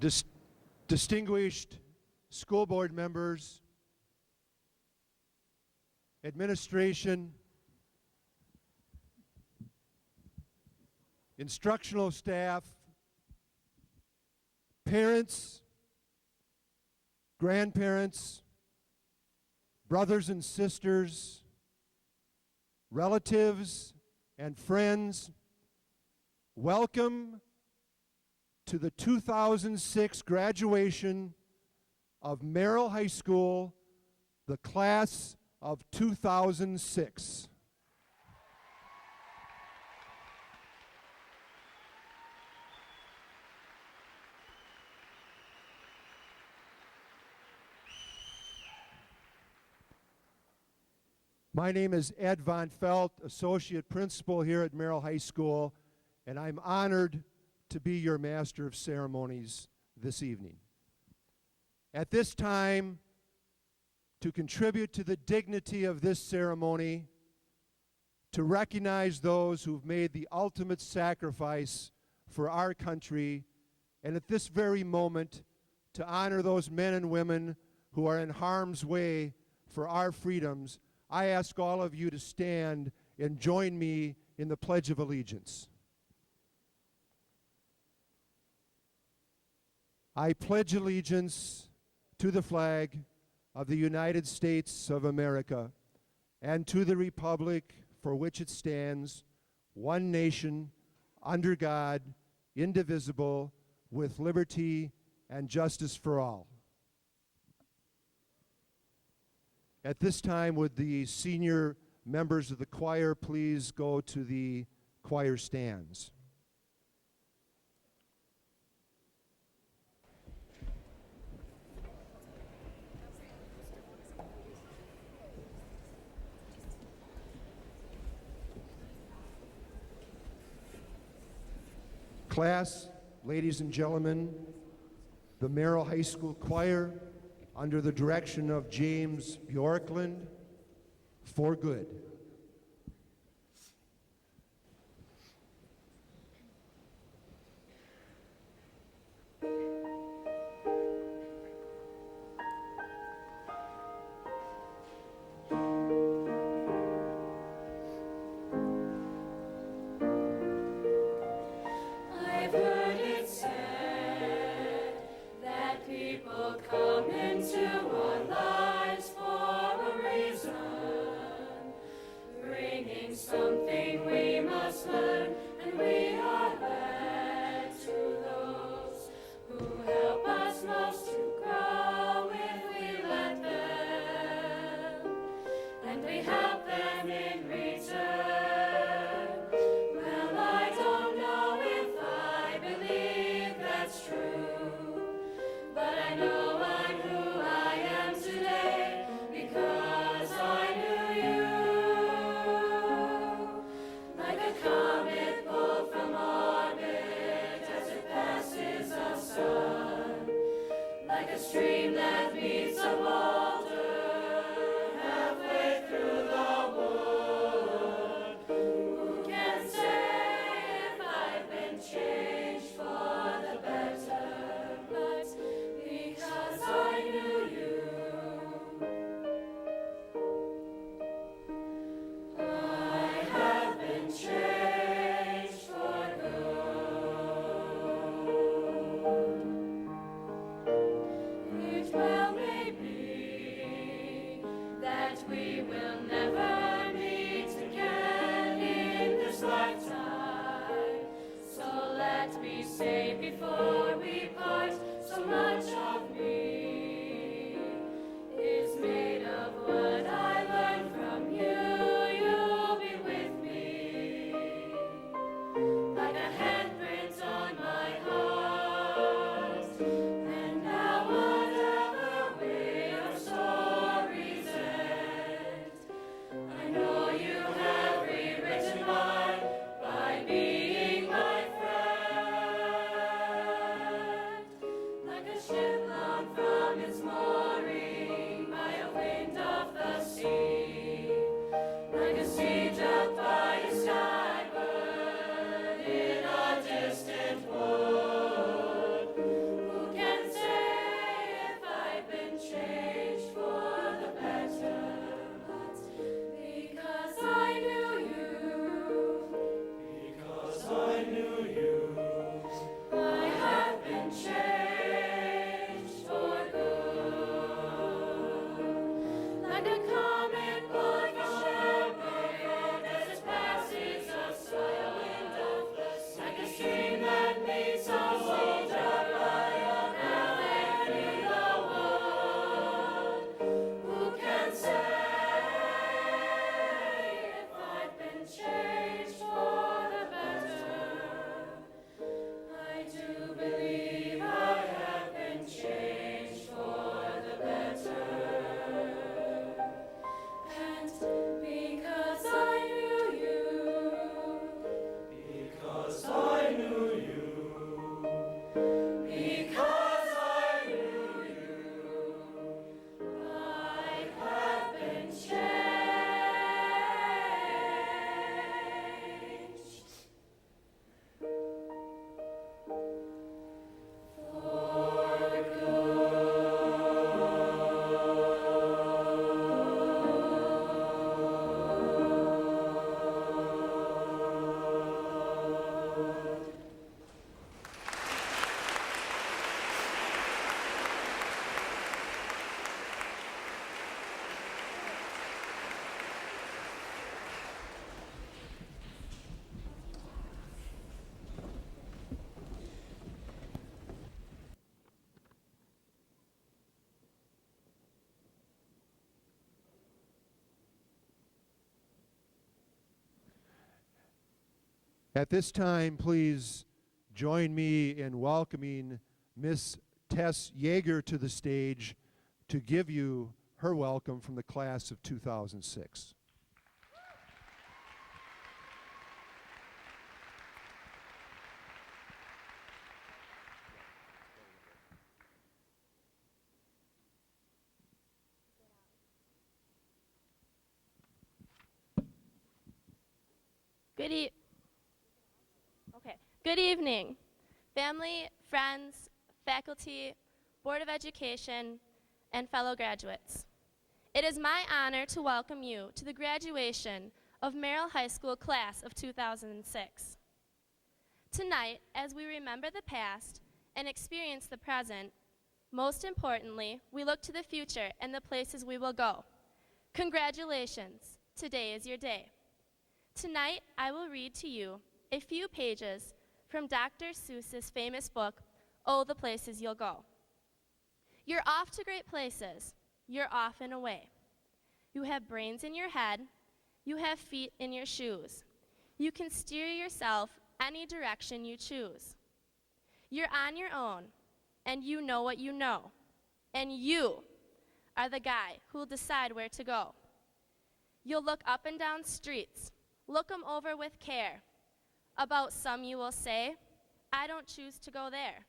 Dis- Distinguished school board members, administration, instructional staff, parents, grandparents, brothers and sisters, relatives and friends, welcome to the 2006 graduation of Merrill High School, the class of 2006. My name is Ed Von Felt, Associate Principal here at Merrill High School, and I'm honored to be your Master of Ceremonies this evening. At this time, to contribute to the dignity of this ceremony, to recognize those who've made the ultimate sacrifice for our country, and at this very moment, to honor those men and women who are in harm's way for our freedoms, I ask all of you to stand and join me in the Pledge of Allegiance. I pledge allegiance to the flag of the United States of America and to the republic for which it stands, one nation, under God, indivisible, with liberty and justice for all. At this time, would the senior members of the choir please go to the choir stands? Class, ladies and gentlemen, the Merrill High School Choir, under the direction of James Bjorkland, for good. By being my friend. At this time, please join me in welcoming Miss Tess Yeager to the stage to give you her welcome from the class of 2006. Good evening, family, friends, faculty, Board of Education, and fellow graduates. It is my honor to welcome you to the graduation of Merrill High School class of 2006. Tonight, as we remember the past and experience the present, most importantly, we look to the future and the places we will go. Congratulations, today is your day. Tonight, I will read to you a few pages from Dr. Seuss's famous book, Oh, the Places You'll Go. You're off to great places. You're off and away. You have brains in your head. You have feet in your shoes. You can steer yourself any direction you choose. You're on your own, and you know what you know. And you are the guy who'll decide where to go. You'll look up and down streets. Look 'em over with care. About some you will say, I don't choose to go there.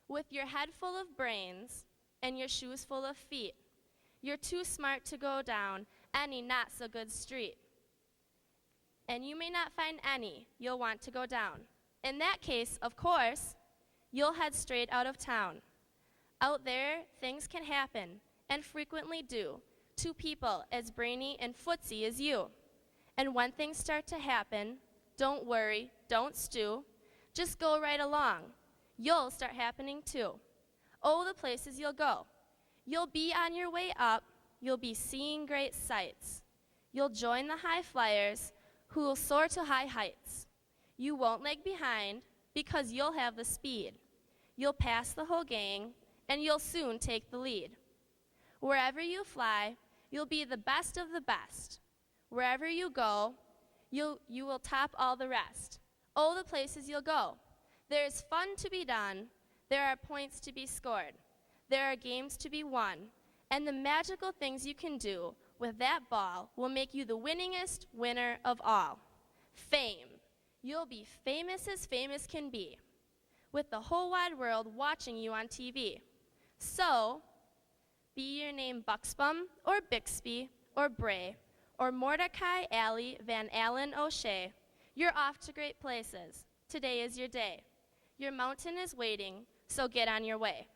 With your head full of brains and your shoes full of feet, you're too smart to go down any not so good street. And you may not find any you'll want to go down. In that case, of course, you'll head straight out of town. Out there, things can happen, and frequently do, to people as brainy and footsy as you. And when things start to happen, don't worry, don't stew, just go right along. You'll start happening too. Oh, the places you'll go. You'll be on your way up, you'll be seeing great sights. You'll join the high flyers who will soar to high heights. You won't lag behind because you'll have the speed. You'll pass the whole gang and you'll soon take the lead. Wherever you fly, you'll be the best of the best. Wherever you go, you will top all the rest. Oh, the places you'll go. There is fun to be done. There are points to be scored. There are games to be won. And the magical things you can do with that ball will make you the winningest winner of all. Fame. You'll be famous as famous can be, with the whole wide world watching you on TV. So, be your name Buxbaum or Bixby or Bray, or Mordecai Alley Van Allen O'Shea, you're off to great places. Today is your day. Your mountain is waiting, so get on your way.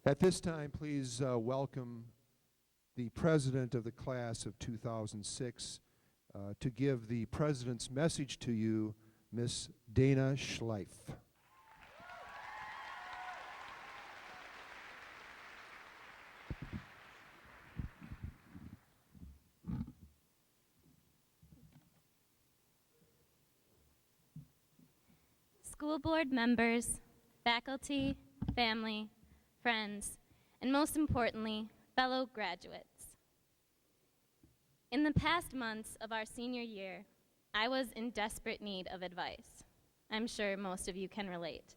At this time, please welcome the president of the class of 2006 to give the president's message to you, Miss Dana Schleif. School board members, faculty, family, friends, and most importantly, fellow graduates. In the past months of our senior year, I was in desperate need of advice. I'm sure most of you can relate.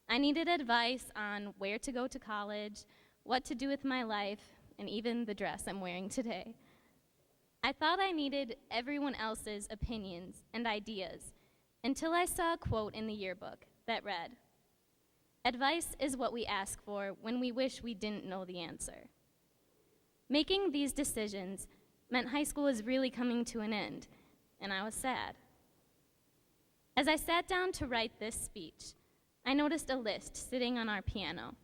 I needed advice on where to go to college, what to do with my life, and even the dress I'm wearing today. I thought I needed everyone else's opinions and ideas until I saw a quote in the yearbook that read, "Advice is what we ask for when we wish we didn't know the answer." Making these decisions meant high school was really coming to an end, and I was sad. As I sat down to write this speech, I noticed a list sitting on our piano.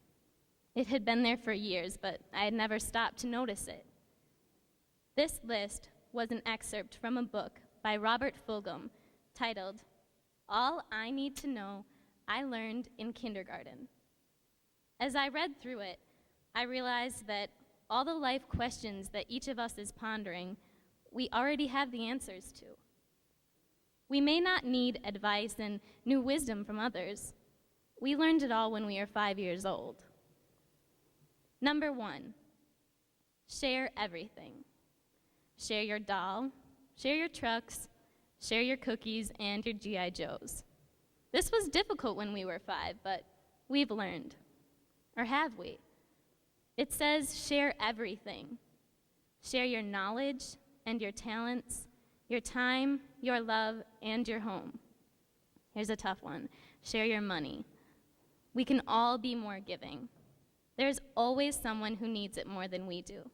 It had been there for years, but I had never stopped to notice it. This list was an excerpt from a book by Robert Fulghum titled, "All I Need to Know I Learned in Kindergarten." As I read through it, I realized that all the life questions that each of us is pondering, we already have the answers to. We may not need advice and new wisdom from others. We learned it all when we were 5 years old. Number 1, share everything. Share your doll, share your trucks, share your cookies and your G.I. Joes. This was difficult when we were 5, but we've learned. Or have we? It says share everything. Share your knowledge and your talents, your time, your love, and your home. Here's a tough one. Share your money. We can all be more giving. There's always someone who needs it more than we do.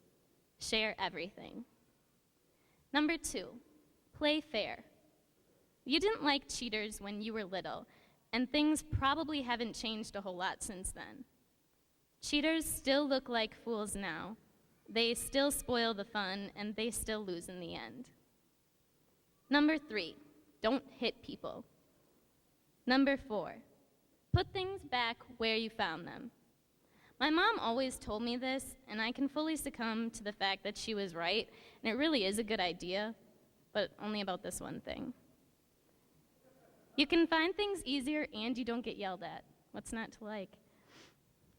Share everything. Number 2, play fair. You didn't like cheaters when you were little, and things probably haven't changed a whole lot since then. Cheaters still look like fools now. They still spoil the fun, and they still lose in the end. Number 3, don't hit people. Number 4, put things back where you found them. My mom always told me this, and I can fully succumb to the fact that she was right, and it really is a good idea, but only about this one thing. You can find things easier and you don't get yelled at. What's not to like?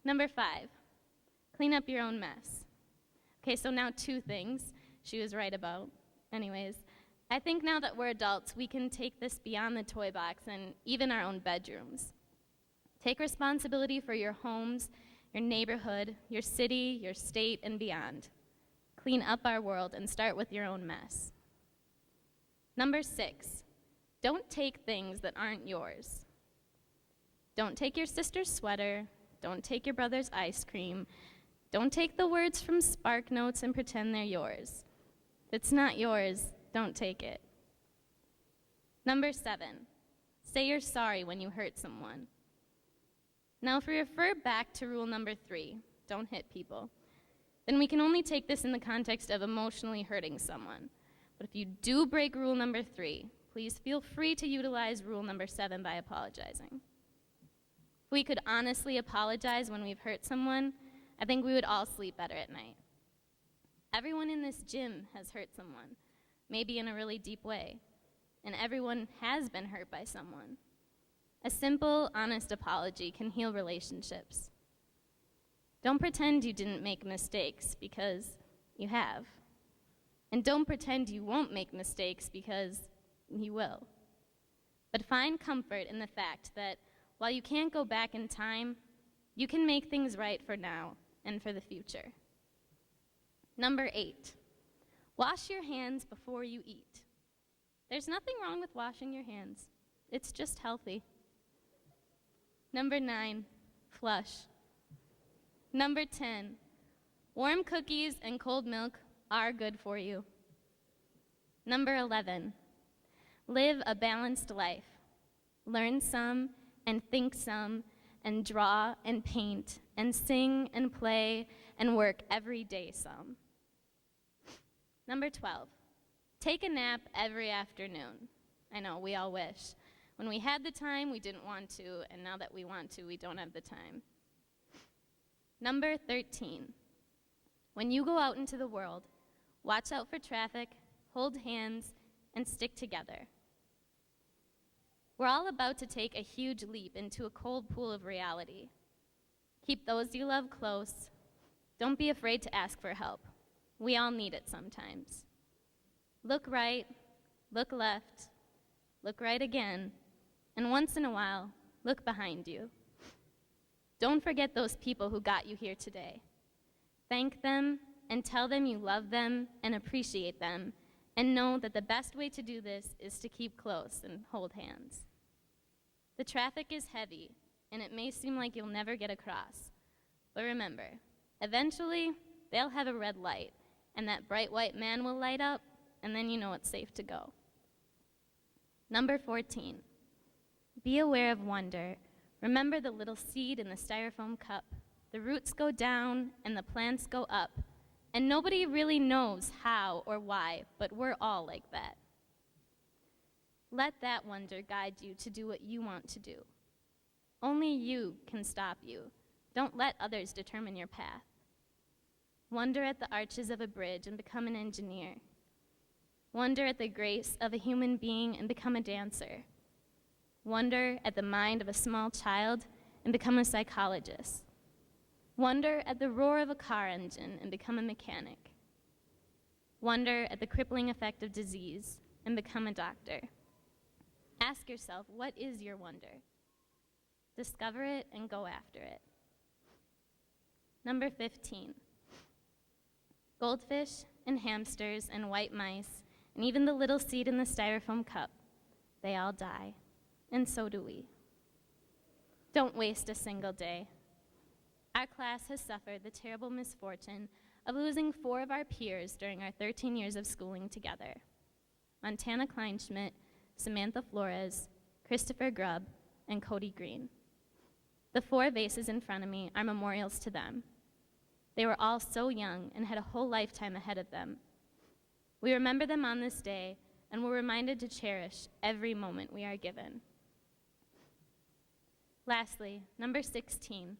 Number 5, clean up your own mess. Okay, so now 2 things she was right about. Anyways, I think now that we're adults, we can take this beyond the toy box and even our own bedrooms. Take responsibility for your homes, your neighborhood, your city, your state, and beyond. Clean up our world and start with your own mess. Number 6, don't take things that aren't yours. Don't take your sister's sweater. Don't take your brother's ice cream. Don't take the words from Spark Notes and pretend they're yours. If it's not yours, don't take it. Number 7, say you're sorry when you hurt someone. Now, if we refer back to rule number 3, don't hit people, then we can only take this in the context of emotionally hurting someone. But if you do break rule number 3, please feel free to utilize rule number 7 by apologizing. If we could honestly apologize when we've hurt someone, I think we would all sleep better at night. Everyone in this gym has hurt someone, maybe in a really deep way, and everyone has been hurt by someone. A simple, honest apology can heal relationships. Don't pretend you didn't make mistakes, because you have. And don't pretend you won't make mistakes, because you will. But find comfort in the fact that while you can't go back in time, you can make things right for now and for the future. Number 8, wash your hands before you eat. There's nothing wrong with washing your hands. It's just healthy. Number 9, flush. Number 10, warm cookies and cold milk are good for you. Number 11, live a balanced life. Learn some and think some and draw and paint and sing and play and work every day some. Number 12, take a nap every afternoon. I know, we all wish. When we had the time, we didn't want to, and now that we want to, we don't have the time. Number 13, when you go out into the world, watch out for traffic, hold hands, and stick together. We're all about to take a huge leap into a cold pool of reality. Keep those you love close. Don't be afraid to ask for help. We all need it sometimes. Look right, look left, look right again, and once in a while, look behind you. Don't forget those people who got you here today. Thank them and tell them you love them and appreciate them, and know that the best way to do this is to keep close and hold hands. The traffic is heavy, and it may seem like you'll never get across. But remember, eventually, they'll have a red light, and that bright white man will light up, and then you know it's safe to go. Number 14, be aware of wonder. Remember the little seed in the styrofoam cup. The roots go down, and the plants go up, and nobody really knows how or why, but we're all like that. Let that wonder guide you to do what you want to do. Only you can stop you. Don't let others determine your path. Wonder at the arches of a bridge and become an engineer. Wonder at the grace of a human being and become a dancer. Wonder at the mind of a small child and become a psychologist. Wonder at the roar of a car engine and become a mechanic. Wonder at the crippling effect of disease and become a doctor. Ask yourself, what is your wonder? Discover it and go after it. Number 15. Goldfish and hamsters and white mice and even the little seed in the styrofoam cup, they all die, and so do we. Don't waste a single day. Our class has suffered the terrible misfortune of losing 4 of our peers during our 13 years of schooling together. Montana Kleinschmidt, Samantha Flores, Christopher Grubb, and Cody Green. The 4 vases in front of me are memorials to them. They were all so young and had a whole lifetime ahead of them. We remember them on this day, and we're reminded to cherish every moment we are given. Lastly, number 16.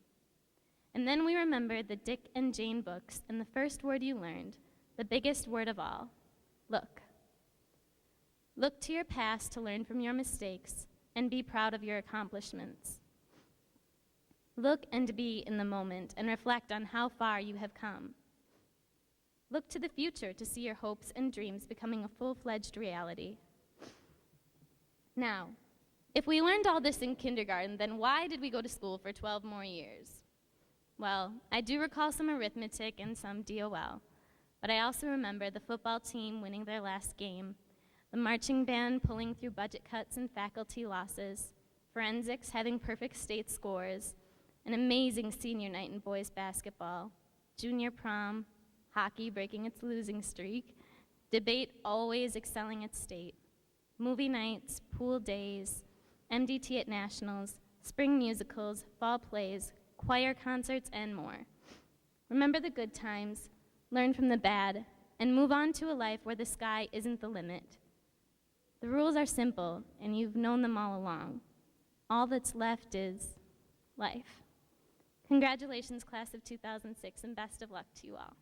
And then we remembered the Dick and Jane books and the first word you learned, the biggest word of all, look. Look to your past to learn from your mistakes and be proud of your accomplishments. Look and be in the moment and reflect on how far you have come. Look to the future to see your hopes and dreams becoming a full-fledged reality. Now, if we learned all this in kindergarten, then why did we go to school for 12 more years? Well, I do recall some arithmetic and some DOL, but I also remember the football team winning their last game, the marching band pulling through budget cuts and faculty losses, forensics having perfect state scores, an amazing senior night in boys basketball, junior prom, hockey breaking its losing streak, debate always excelling at state, movie nights, pool days, MDT at nationals, spring musicals, fall plays, choir concerts, and more. Remember the good times, learn from the bad, and move on to a life where the sky isn't the limit. The rules are simple, and you've known them all along. All that's left is life. Congratulations, class of 2006, and best of luck to you all.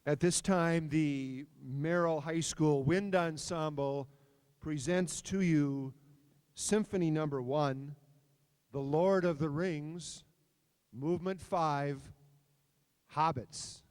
At this time, the Merrill High School Wind Ensemble presents to you Symphony Number 1, The Lord of the Rings, Movement 5, Hobbits.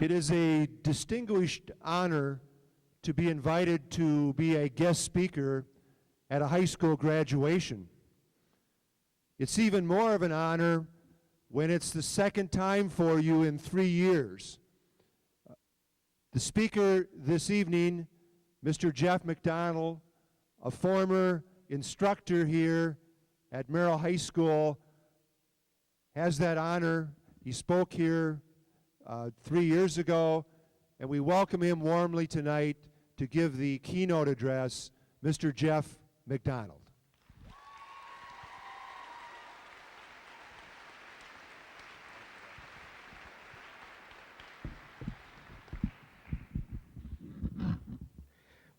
It is a distinguished honor to be invited to be a guest speaker at a high school graduation. It's even more of an honor when it's the second time for you in 3 years. The speaker this evening, Mr. Jeff McDonald, a former instructor here at Merrill High School, has that honor. He spoke here 3 years ago, and we welcome him warmly tonight to give the keynote address, Mr. Jeff McDonald.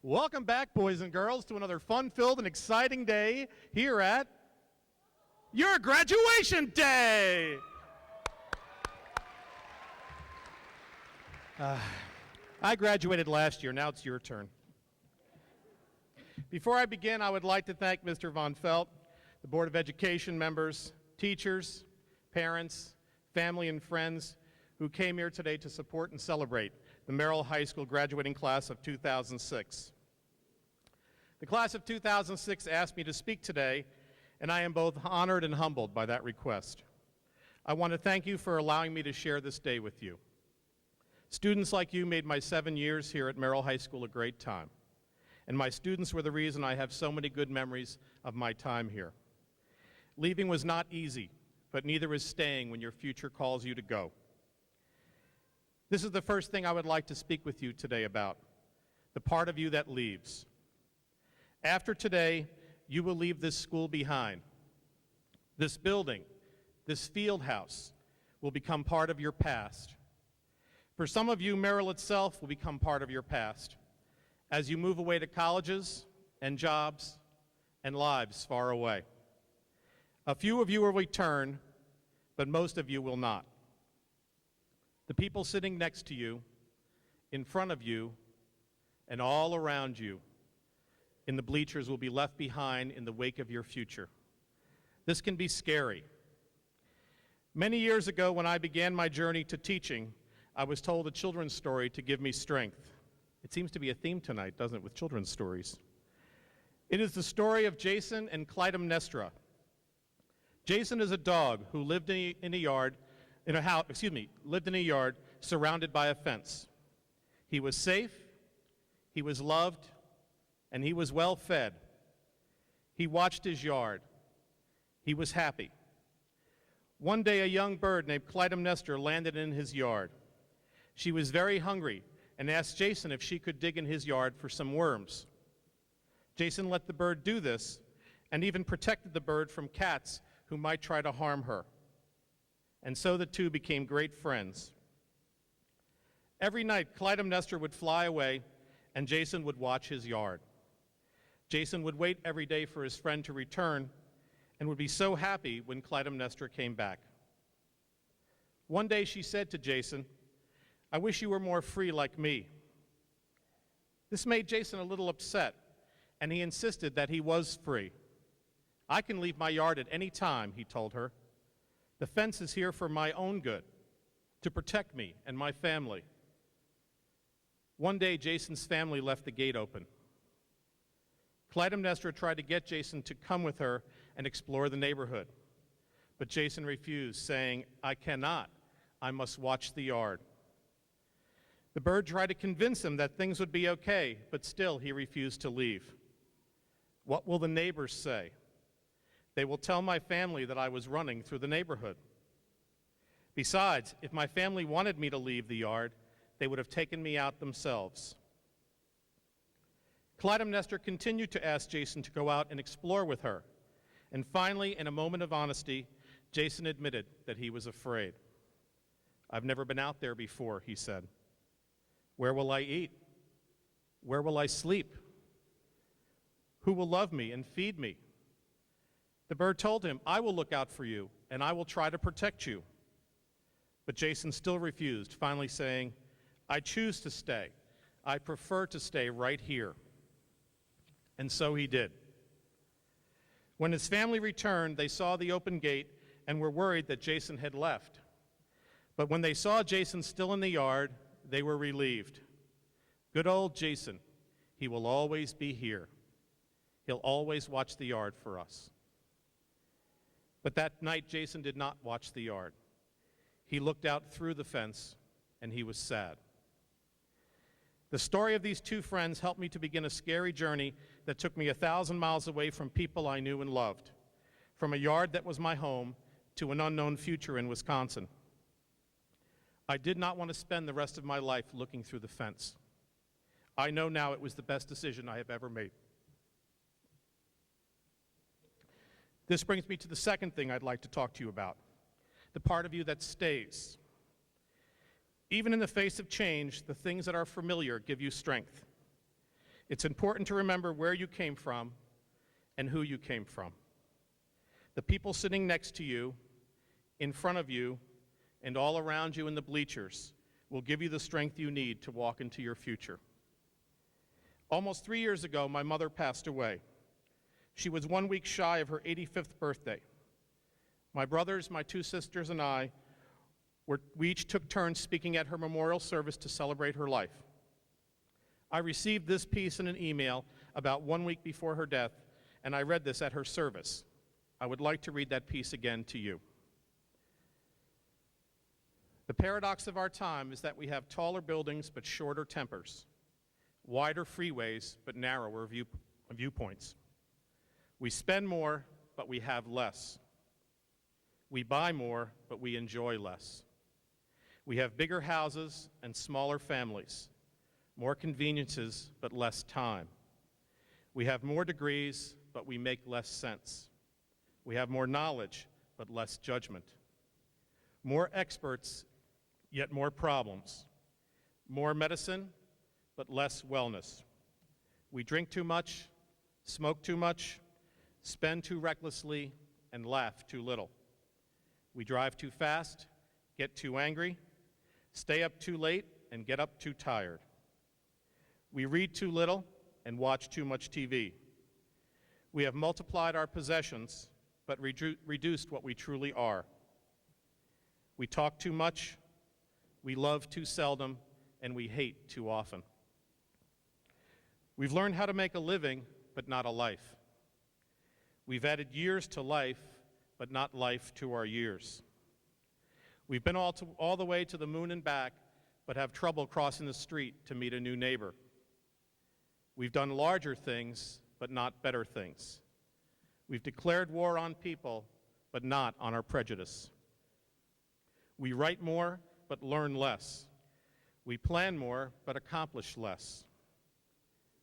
Welcome back, boys and girls, to another fun-filled and exciting day here at your graduation day. I graduated last year. Now it's your turn. Before I begin, I would like to thank Mr. Von Felt, the Board of Education members, teachers, parents, family, and friends who came here today to support and celebrate the Merrill High School graduating class of 2006. The class of 2006 asked me to speak today, and I am both honored and humbled by that request. I want to thank you for allowing me to share this day with you. Students like you made my 7 years here at Merrill High School a great time, and my students were the reason I have so many good memories of my time here. Leaving was not easy, but neither is staying when your future calls you to go. This is the first thing I would like to speak with you today about, the part of you that leaves. After today, you will leave this school behind. This building, this field house, will become part of your past. For some of you, Merrill itself will become part of your past as you move away to colleges and jobs and lives far away. A few of you will return, but most of you will not. The people sitting next to you, in front of you, and all around you in the bleachers will be left behind in the wake of your future. This can be scary. Many years ago, when I began my journey to teaching, I was told a children's story to give me strength. It seems to be a theme tonight, doesn't it, with children's stories? It is the story of Jason and Clytemnestra. Jason is a dog who lived in a yard surrounded by a fence. He was safe, he was loved, and he was well fed. He watched his yard. He was happy. One day, a young bird named Clytemnestra landed in his yard. She was very hungry and asked Jason if she could dig in his yard for some worms. Jason let the bird do this and even protected the bird from cats who might try to harm her. And so the two became great friends. Every night, Clytemnestra would fly away and Jason would watch his yard. Jason would wait every day for his friend to return and would be so happy when Clytemnestra came back. One day she said to Jason, "I wish you were more free like me." This made Jason a little upset, and he insisted that he was free. "I can leave my yard at any time," he told her. "The fence is here for my own good, to protect me and my family." One day, Jason's family left the gate open. Clytemnestra tried to get Jason to come with her and explore the neighborhood, but Jason refused, saying, "I cannot. I must watch the yard." The bird tried to convince him that things would be okay, but still he refused to leave. "What will the neighbors say? They will tell my family that I was running through the neighborhood. Besides, if my family wanted me to leave the yard, they would have taken me out themselves." Clytemnestra continued to ask Jason to go out and explore with her, and finally, in a moment of honesty, Jason admitted that he was afraid. "I've never been out there before," he said. "Where will I eat? Where will I sleep? Who will love me and feed me?" The bird told him, "I will look out for you, and I will try to protect you." But Jason still refused, finally saying, "I choose to stay. I prefer to stay right here." And so he did. When his family returned, they saw the open gate and were worried that Jason had left. But when they saw Jason still in the yard, they were relieved. Good old Jason, he will always be here. He'll always watch the yard for us. But that night, Jason did not watch the yard. He looked out through the fence, and he was sad. The story of these two friends helped me to begin a scary journey that took me 1,000 miles away from people I knew and loved, from a yard that was my home to an unknown future in Wisconsin. I did not want to spend the rest of my life looking through the fence. I know now it was the best decision I have ever made. This brings me to the second thing I'd like to talk to you about, the part of you that stays. Even in the face of change, the things that are familiar give you strength. It's important to remember where you came from and who you came from. The people sitting next to you, in front of you, and all around you in the bleachers will give you the strength you need to walk into your future. Almost 3 years ago, my mother passed away. She was 1 week shy of her 85th birthday. My brothers, my two sisters, and we each took turns speaking at her memorial service to celebrate her life. I received this piece in an email about 1 week before her death, and I read this at her service. I would like to read that piece again to you. The paradox of our time is that we have taller buildings but shorter tempers, wider freeways but narrower viewpoints. We spend more, but we have less. We buy more, but we enjoy less. We have bigger houses and smaller families, more conveniences, but less time. We have more degrees, but we make less sense. We have more knowledge, but less judgment. More experts, yet more problems. More medicine, but less wellness. We drink too much, smoke too much, spend too recklessly, and laugh too little. We drive too fast, get too angry, stay up too late, and get up too tired. We read too little and watch too much TV. We have multiplied our possessions, but reduced what we truly are. We talk too much, we love too seldom, and we hate too often. We've learned how to make a living, but not a life. We've added years to life, but not life to our years. We've been all the way to the moon and back, but have trouble crossing the street to meet a new neighbor. We've done larger things, but not better things. We've declared war on people, but not on our prejudice. We write more, but learn less. We plan more, but accomplish less.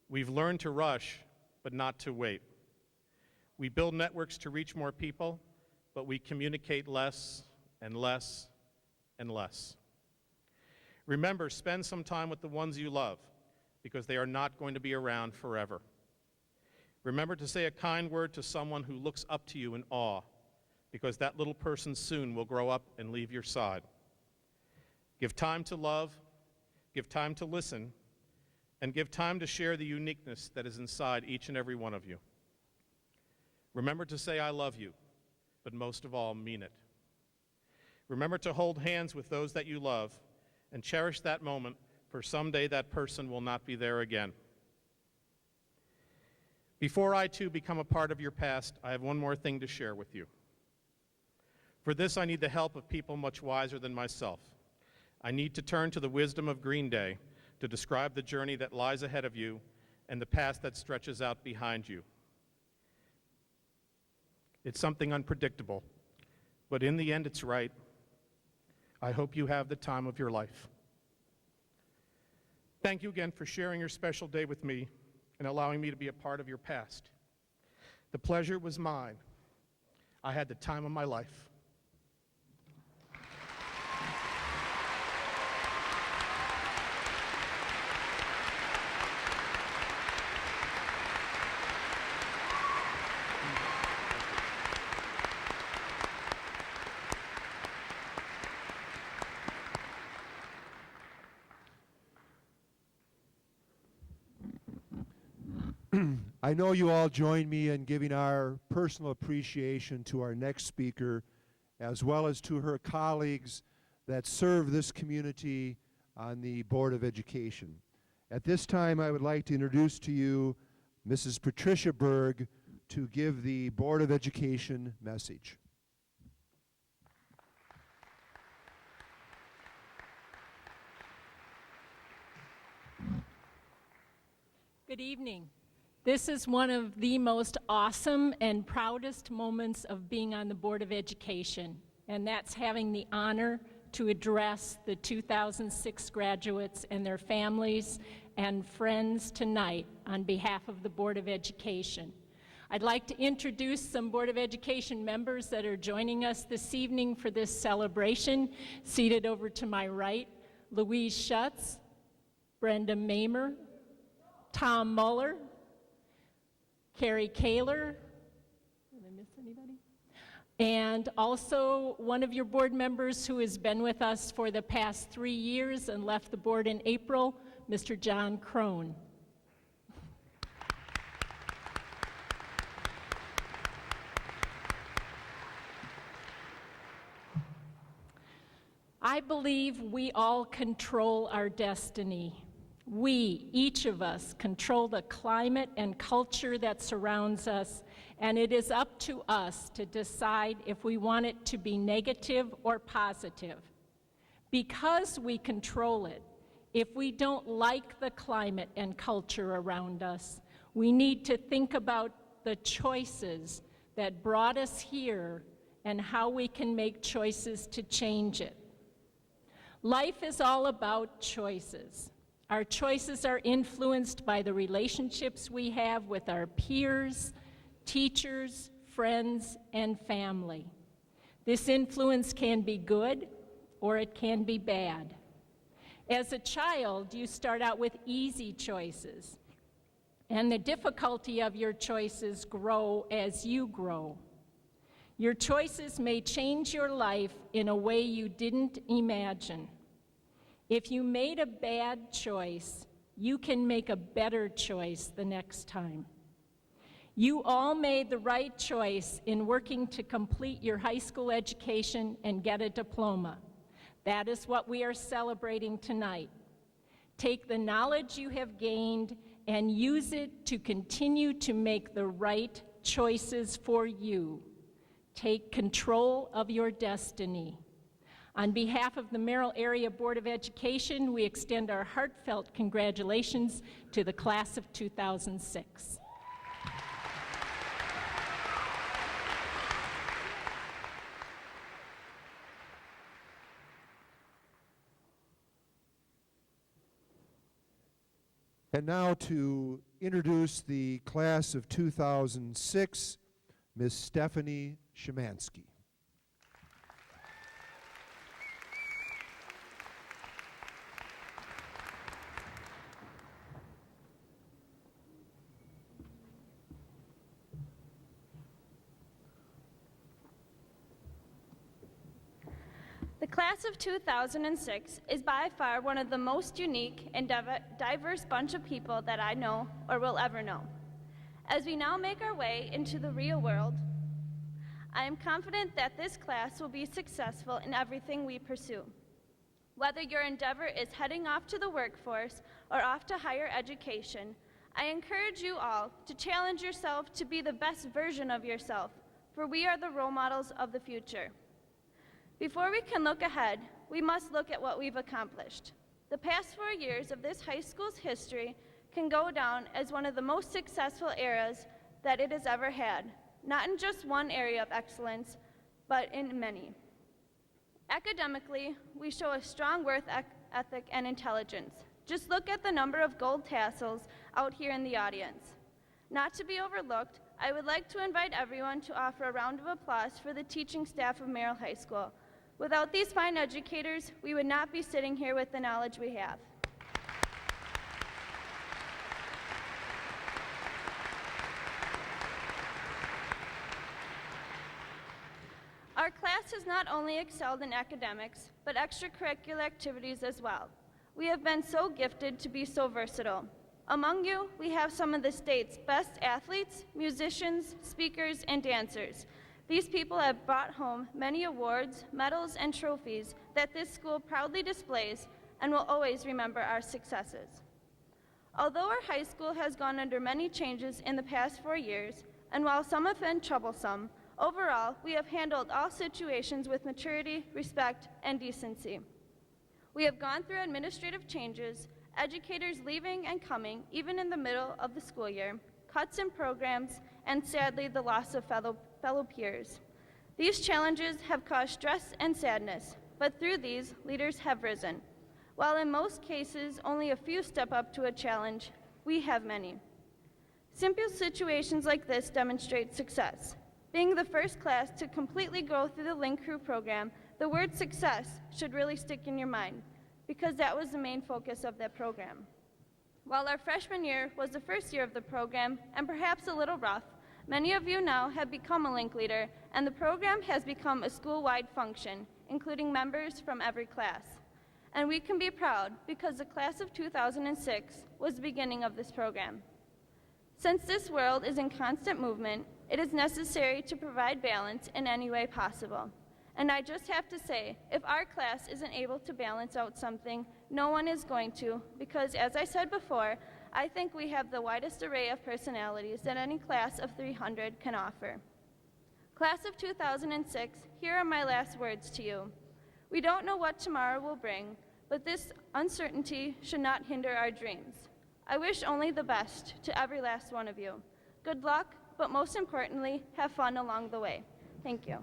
We've learned to rush, but not to wait. We build networks to reach more people, but we communicate less and less and less. Remember, spend some time with the ones you love, because they are not going to be around forever. Remember to say a kind word to someone who looks up to you in awe, because that little person soon will grow up and leave your side. Give time to love, give time to listen, and give time to share the uniqueness that is inside each and every one of you. Remember to say I love you, but most of all, mean it. Remember to hold hands with those that you love and cherish that moment, for someday that person will not be there again. Before I too become a part of your past, I have one more thing to share with you. For this, I need the help of people much wiser than myself. I need to turn to the wisdom of Green Day to describe the journey that lies ahead of you and the past that stretches out behind you. It's something unpredictable, but in the end, it's right. I hope you have the time of your life. Thank you again for sharing your special day with me and allowing me to be a part of your past. The pleasure was mine. I had the time of my life. I know you all join me in giving our personal appreciation to our next speaker, as well as to her colleagues that serve this community on the Board of Education. At this time, I would like to introduce to you Mrs. Patricia Berg to give the Board of Education message. Good evening. This is one of the most awesome and proudest moments of being on the Board of Education, and that's having the honor to address the 2006 graduates and their families and friends tonight on behalf of the Board of Education. I'd like to introduce some Board of Education members that are joining us this evening for this celebration. Seated over to my right, Louise Schutz, Brenda Mamer, Tom Muller, Carrie Kaler, did I miss anybody? And also one of your board members who has been with us for the past 3 years and left the board in April, Mr. John Crone. I believe we all control our destiny. We, each of us, control the climate and culture that surrounds us, and it is up to us to decide if we want it to be negative or positive. Because we control it, if we don't like the climate and culture around us, we need to think about the choices that brought us here and how we can make choices to change it. Life is all about choices. Our choices are influenced by the relationships we have with our peers, teachers, friends, and family. This influence can be good or it can be bad. As a child, you start out with easy choices, and the difficulty of your choices grow as you grow. Your choices may change your life in a way you didn't imagine. If you made a bad choice, you can make a better choice the next time. You all made the right choice in working to complete your high school education and get a diploma. That is what we are celebrating tonight. Take the knowledge you have gained and use it to continue to make the right choices for you. Take control of your destiny. On behalf of the Merrill Area Board of Education, we extend our heartfelt congratulations to the class of 2006. And now to introduce the class of 2006, Ms. Stephanie Szymanski. The class of 2006 is by far one of the most unique and diverse bunch of people that I know or will ever know. As we now make our way into the real world, I am confident that this class will be successful in everything we pursue. Whether your endeavor is heading off to the workforce or off to higher education, I encourage you all to challenge yourself to be the best version of yourself, for we are the role models of the future. Before we can look ahead, we must look at what we've accomplished. The past 4 years of this high school's history can go down as one of the most successful eras that it has ever had, not in just one area of excellence, but in many. Academically, we show a strong work ethic and intelligence. Just look at the number of gold tassels out here in the audience. Not to be overlooked, I would like to invite everyone to offer a round of applause for the teaching staff of Merrill High School. Without these fine educators, we would not be sitting here with the knowledge we have. Our class has not only excelled in academics, but extracurricular activities as well. We have been so gifted to be so versatile. Among you, we have some of the state's best athletes, musicians, speakers, and dancers. These people have brought home many awards, medals, and trophies that this school proudly displays, and will always remember our successes. Although our high school has gone under many changes in the past 4 years, and while some have been troublesome, overall, we have handled all situations with maturity, respect, and decency. We have gone through administrative changes, educators leaving and coming, even in the middle of the school year, cuts in programs, and sadly, the loss of fellow peers. These challenges have caused stress and sadness, but through these, leaders have risen. While in most cases, only a few step up to a challenge, we have many. Simple situations like this demonstrate success. Being the first class to completely go through the Link Crew program, the word success should really stick in your mind, because that was the main focus of that program. While our freshman year was the first year of the program, and perhaps a little rough, many of you now have become a Link leader, and the program has become a school-wide function, including members from every class. And we can be proud because the class of 2006 was the beginning of this program. Since this world is in constant movement, it is necessary to provide balance in any way possible. And I just have to say, if our class isn't able to balance out something, no one is going to, because as I said before, I think we have the widest array of personalities that any class of 300 can offer. Class of 2006, here are my last words to you. We don't know what tomorrow will bring, but this uncertainty should not hinder our dreams. I wish only the best to every last one of you. Good luck, but most importantly, have fun along the way. Thank you.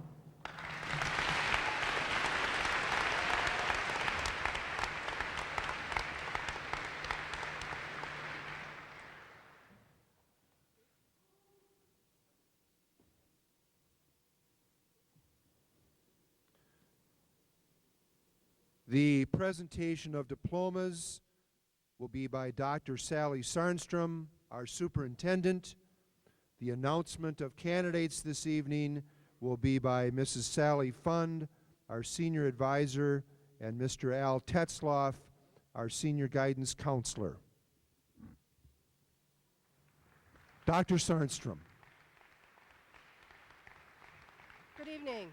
The presentation of diplomas will be by Dr. Sally Sarnstrom, our superintendent. The announcement of candidates this evening will be by Mrs. Sally Fund, our senior advisor, and Mr. Al Tetzloff, our senior guidance counselor. Dr. Sarnstrom. Good evening.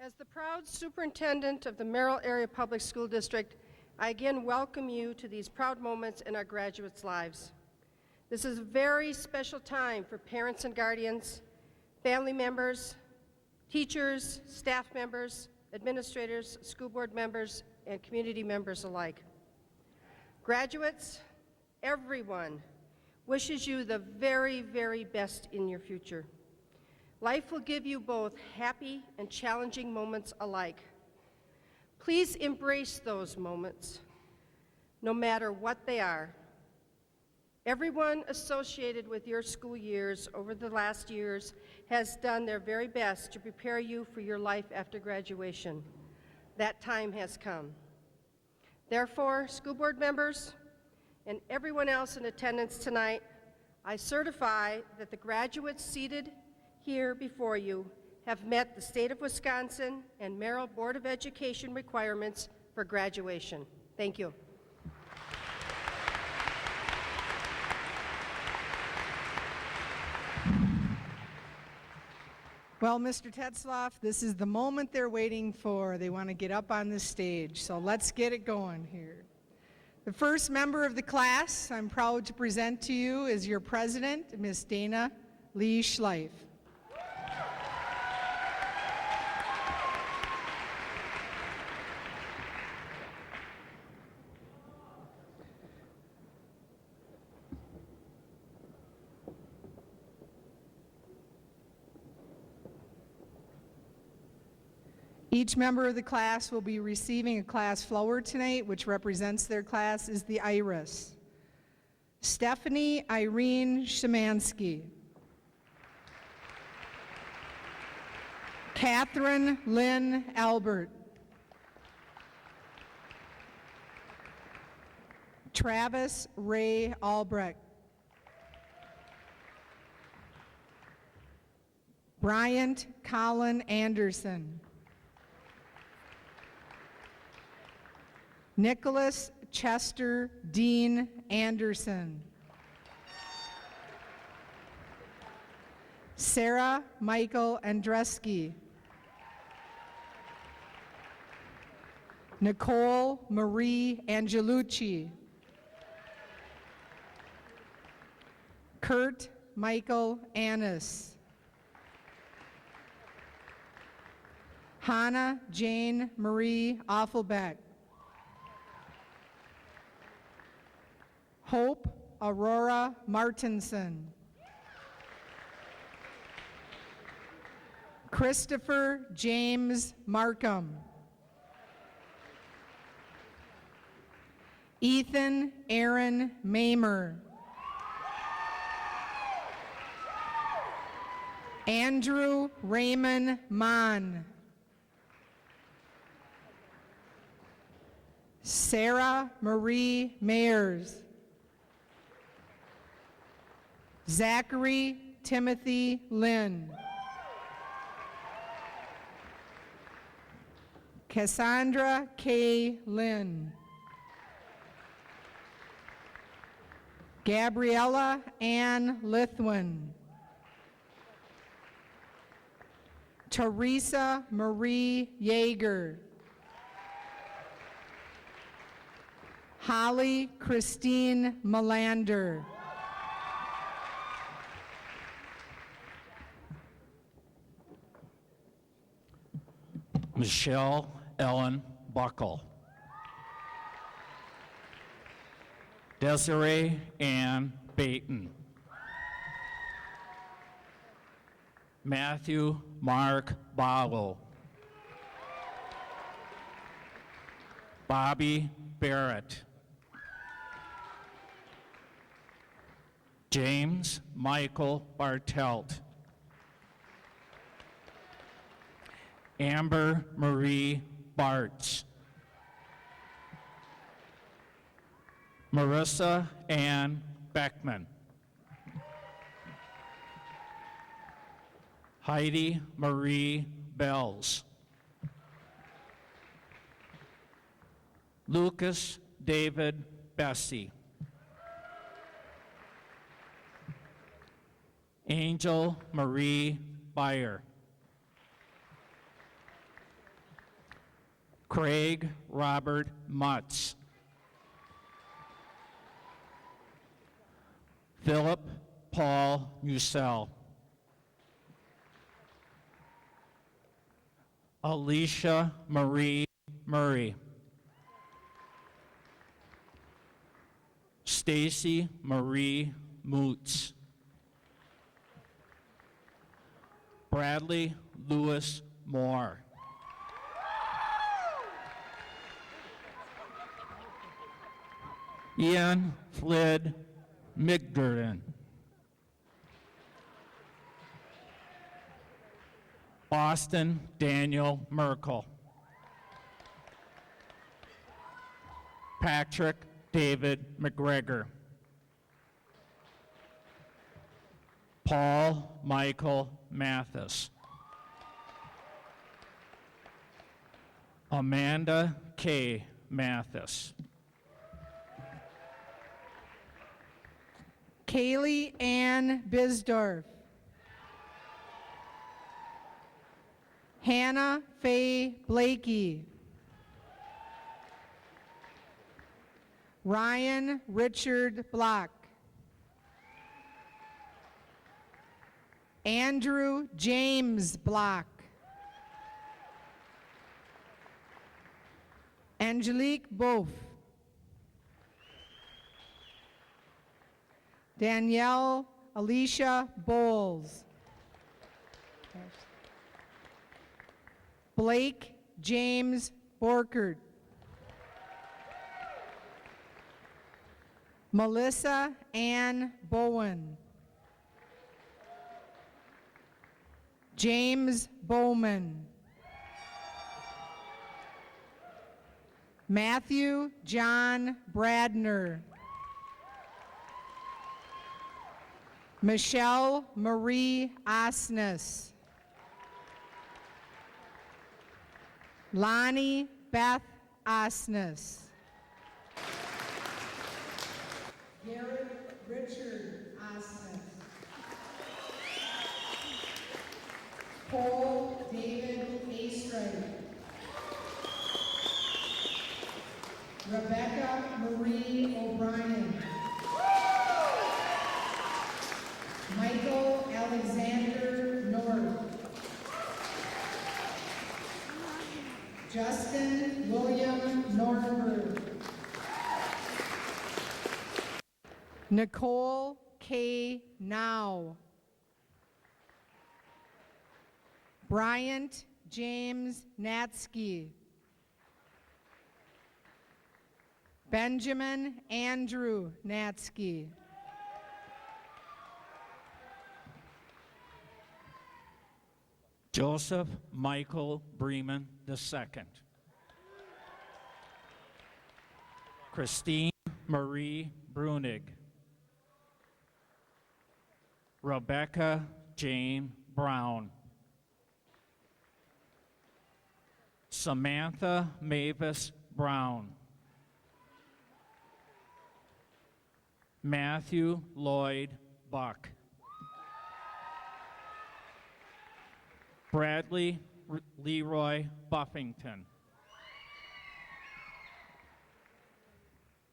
As the proud superintendent of the Merrill Area Public School District, I again welcome you to these proud moments in our graduates' lives. This is a very special time for parents and guardians, family members, teachers, staff members, administrators, school board members, and community members alike. Graduates, everyone wishes you the very, very best in your future. Life will give you both happy and challenging moments alike. Please embrace those moments, no matter what they are. Everyone associated with your school years over the last years has done their very best to prepare you for your life after graduation. That time has come. Therefore, school board members and everyone else in attendance tonight, I certify that the graduates seated here before you have met the State of Wisconsin and Merrill Board of Education requirements for graduation. Thank you. Well, Mr. Tetzloff, this is the moment they're waiting for. They want to get up on the stage, so let's get it going here. The first member of the class I'm proud to present to you is your president, Miss Dana Lee Schleif. Each member of the class will be receiving a class flower tonight, which represents their class is the Iris. Stephanie Irene Szymanski. Catherine Lynn Albert. Travis Ray Albrecht. Bryant Colin Anderson. Nicholas Chester Dean Anderson. Sarah Michael Andreski. Nicole Marie Angelucci. Kurt Michael Annis. Hannah Jane Marie Offelbeck. Hope Aurora Martinson. Christopher James Markham. Ethan Aaron Mamer. Andrew Raymond Mann. Sarah Marie Mayers. Zachary Timothy Lynn. Cassandra K. Lynn. Gabriella Ann Lithwin. Teresa Marie Yeager. Holly Christine Melander. Michelle Ellen Buckle. Desiree Ann Baton. Matthew Mark Barlow. Bobby Barrett. James Michael Bartelt. Amber Marie Bartz. Marissa Ann Beckman. Heidi Marie Bells. Lucas David Bessie. Angel Marie Beyer. Craig Robert Mutz. Philip Paul Musell. Alicia Marie Murray. Stacy Marie Moots. Bradley Lewis Moore. Ian Flid Migdurden. Boston Daniel Merkel. Patrick David McGregor. Paul Michael Mathis. Amanda K. Mathis. Kaylee Ann Bisdorf. Hannah Faye Blakey. Ryan Richard Block. Andrew James Block. Angelique Boff. Danielle Alicia Bowles. Blake James Borkert. Melissa Ann Bowen. James Bowman. Matthew John Bradner. Michelle Marie Osnes. Lonnie Beth Osnes. Garrett Richard Osnes. Cole David Astray. Marie O'Brien. Michael Alexander North. Justin William Norberg. Nicole K. Now. Bryant James Natsky. Benjamin Andrew Natsky. Joseph Michael Bremen II. Christine Marie Brunig. Rebecca Jane Brown. Samantha Mavis Brown. Matthew Lloyd Buck. Bradley Leroy Buffington.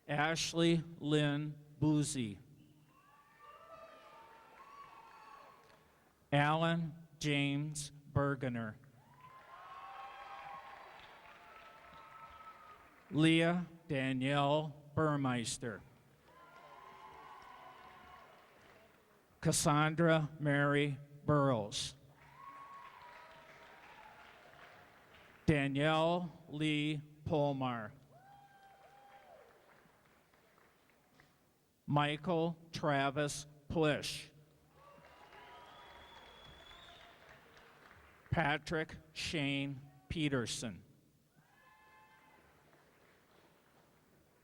Ashley Lynn Boozy. Alan James Bergener. Leah Danielle Burmeister. Cassandra Mary Burrows. Danielle Lee Polmar. Michael Travis Plish. Patrick Shane Peterson.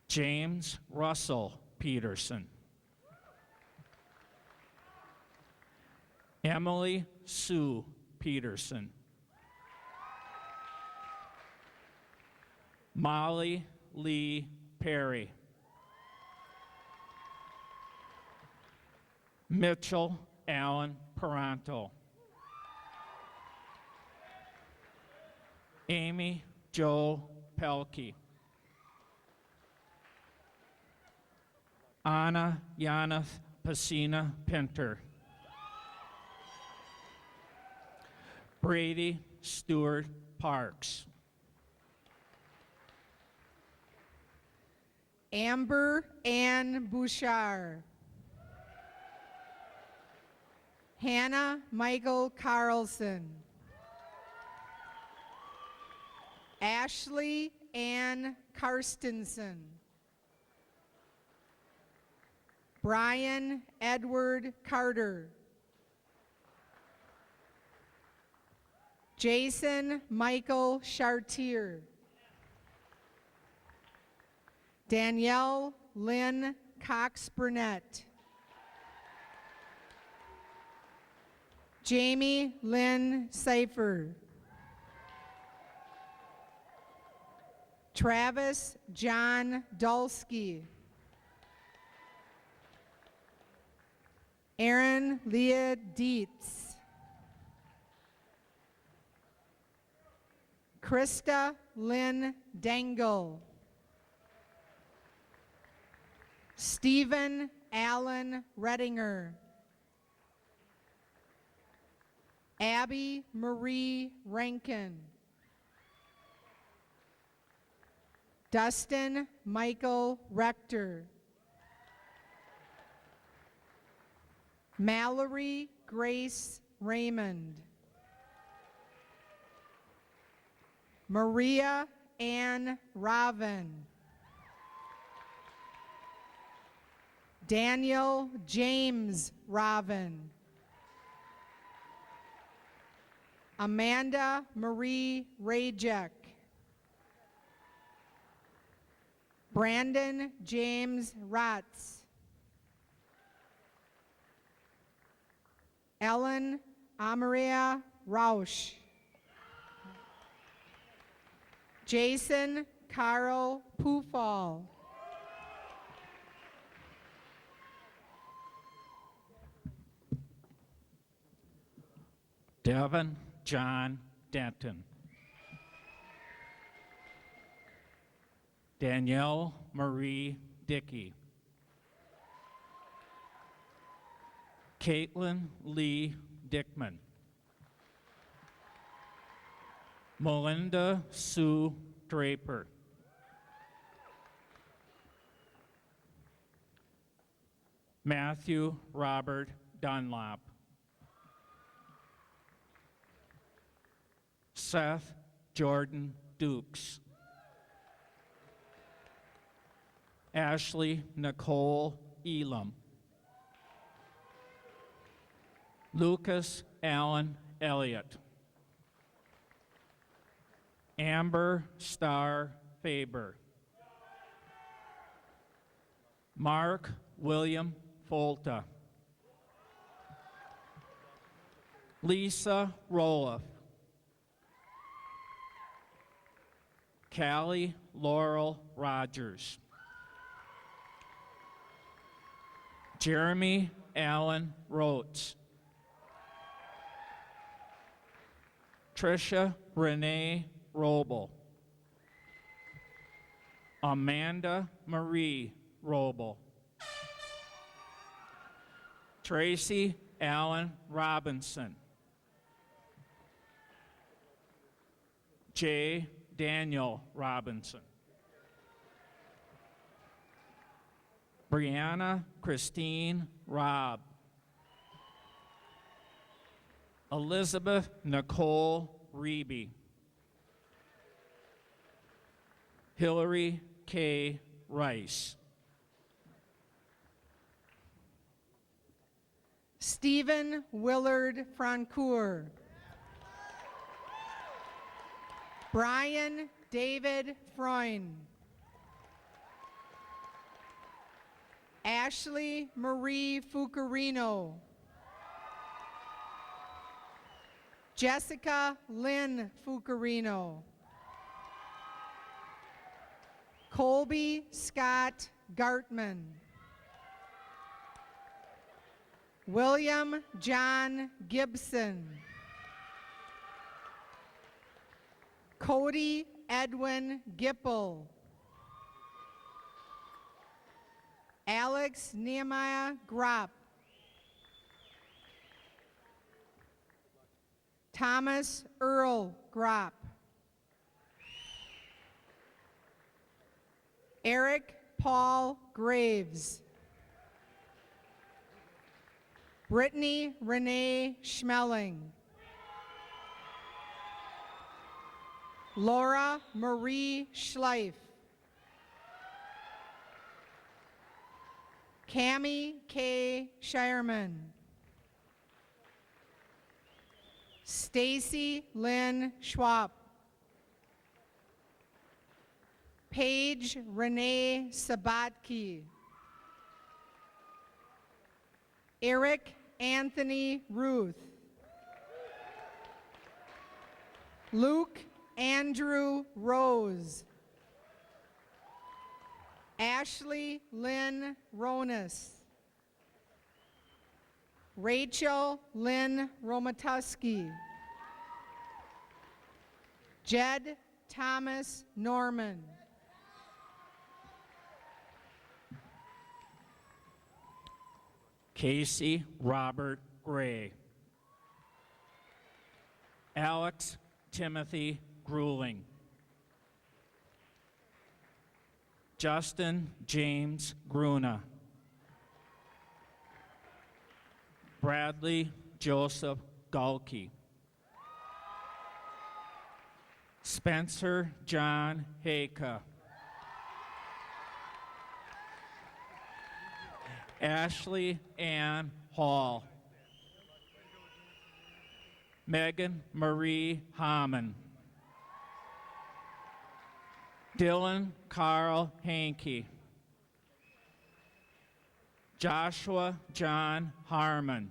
James Russell Peterson. Emily Sue Peterson. Molly Lee Perry. Mitchell Allen Peranto. Amy Jo Pelkey. Anna Yanath Pasina Pinter. Brady Stewart Parks. Amber Ann Bouchard. Hannah Michael Carlson. Ashley Ann Karstensen. Brian Edward Carter. Jason Michael Chartier. Danielle Lynn Cox Burnett. Jamie Lynn Seifer. Travis John Dulski. Aaron Leah Dietz. Krista Lynn Dangle. Stephen Allen Redinger. Abby Marie Rankin. Dustin Michael Rector. Mallory Grace Raymond. Maria Ann Robin. Daniel James Robin. Amanda Marie Rajek. Brandon James Ratz. Ellen Amaria Rausch. Jason Carl Pufall. Devin John Denton. Danielle Marie Dickey. Caitlin Lee Dickman. Melinda Sue Draper. Matthew Robert Dunlop. Seth Jordan Dukes. Ashley Nicole Elam. Lucas Allen Elliott. Amber Starr Faber. Mark William Folta. Lisa Roloff. Callie Laurel Rogers. Jeremy Allen Rhodes. Tricia Renee Roble. Amanda Marie Roble. Tracy Allen Robinson. J. Daniel Robinson. Brianna Christine Robb. Elizabeth Nicole Reeby. Hillary K. Rice. Stephen Willard Francoeur. Brian David Freund. Ashley Marie Fucarino. Jessica Lynn Fucarino. Colby Scott Gartman. William John Gibson. Cody Edwin Gipple. Alex Nehemiah Gropp. Thomas Earl Gropp. Eric Paul Graves. Brittany Renee Schmeling. Laura Marie Schleif. Cammie K. Shireman. Stacy Lynn Schwab. Paige Renee Sabatke. Eric Anthony Ruth. Luke Andrew Rose. Ashley Lynn Ronas. Rachel Lynn Romatuski. Jed Thomas Norman. Casey Robert Gray. Alex Timothy Grueling. Justin James Gruna. Bradley Joseph Galkey. Spencer John Haka. Ashley Ann Hall. Megan Marie Hammond. Dylan Carl Hankey. Joshua John Harmon.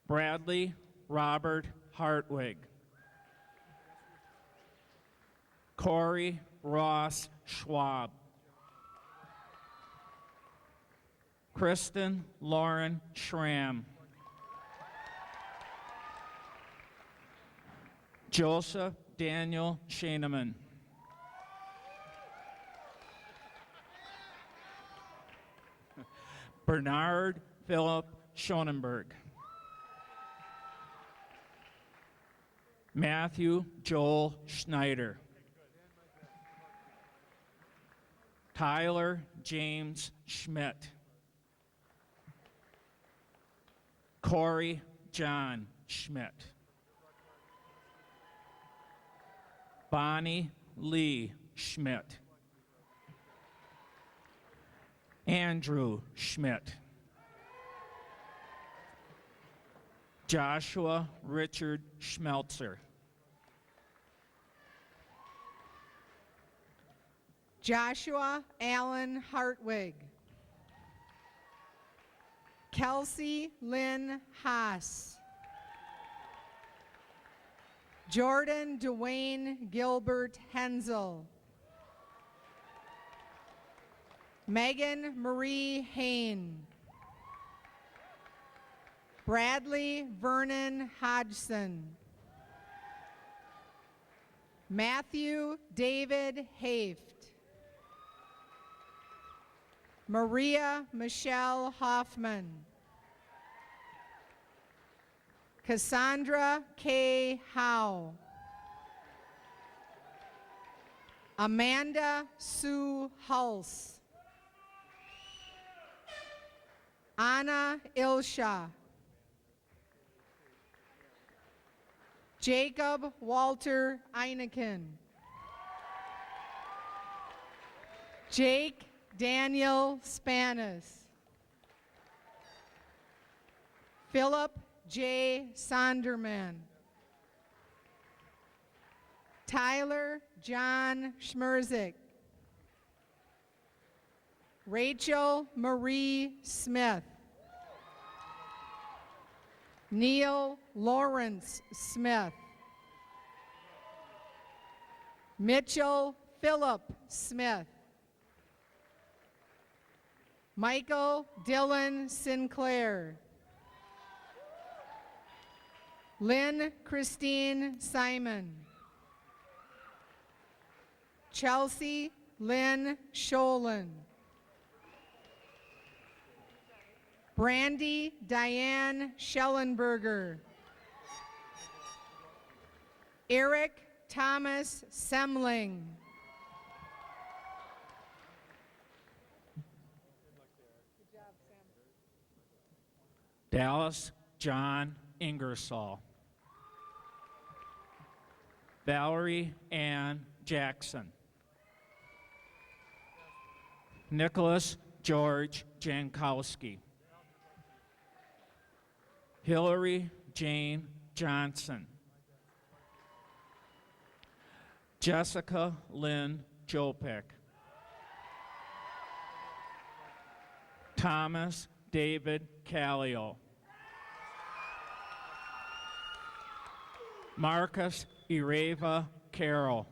Bradley Robert Hartwig. Corey Ross Schwab. Kristen Lauren Schramm. Joseph Daniel Shaneman. Bernard Philip Schonenberg. Matthew Joel Schneider. Tyler James Schmidt. Corey John Schmidt. Bonnie Lee Schmidt. Andrew Schmidt. Joshua Richard Schmelzer. Joshua Allen Hartwig. Kelsey Lynn Haas. Jordan Dwayne Gilbert Hensel. Megan Marie Hain. Bradley Vernon Hodgson. Matthew David Haft. Maria Michelle Hoffman. Cassandra K. Howe. Amanda Sue Hulse. Anna Ilsha. Jacob Walter Eineken. Jake Daniel Spanis. Philip J. Sonderman. Tyler John Schmerzik. Rachel Marie Smith. Neil Lawrence Smith. Mitchell Philip Smith. Michael Dylan Sinclair. Lynn Christine Simon. Chelsea Lynn Sholin. Brandy Diane Schellenberger. Eric Thomas Semling. Dallas John Ingersoll. Valerie Ann Jackson. Nicholas George Jankowski. Hillary Jane Johnson. Jessica Lynn Jopek. Thomas David Callio. Marcus Ireva Carroll.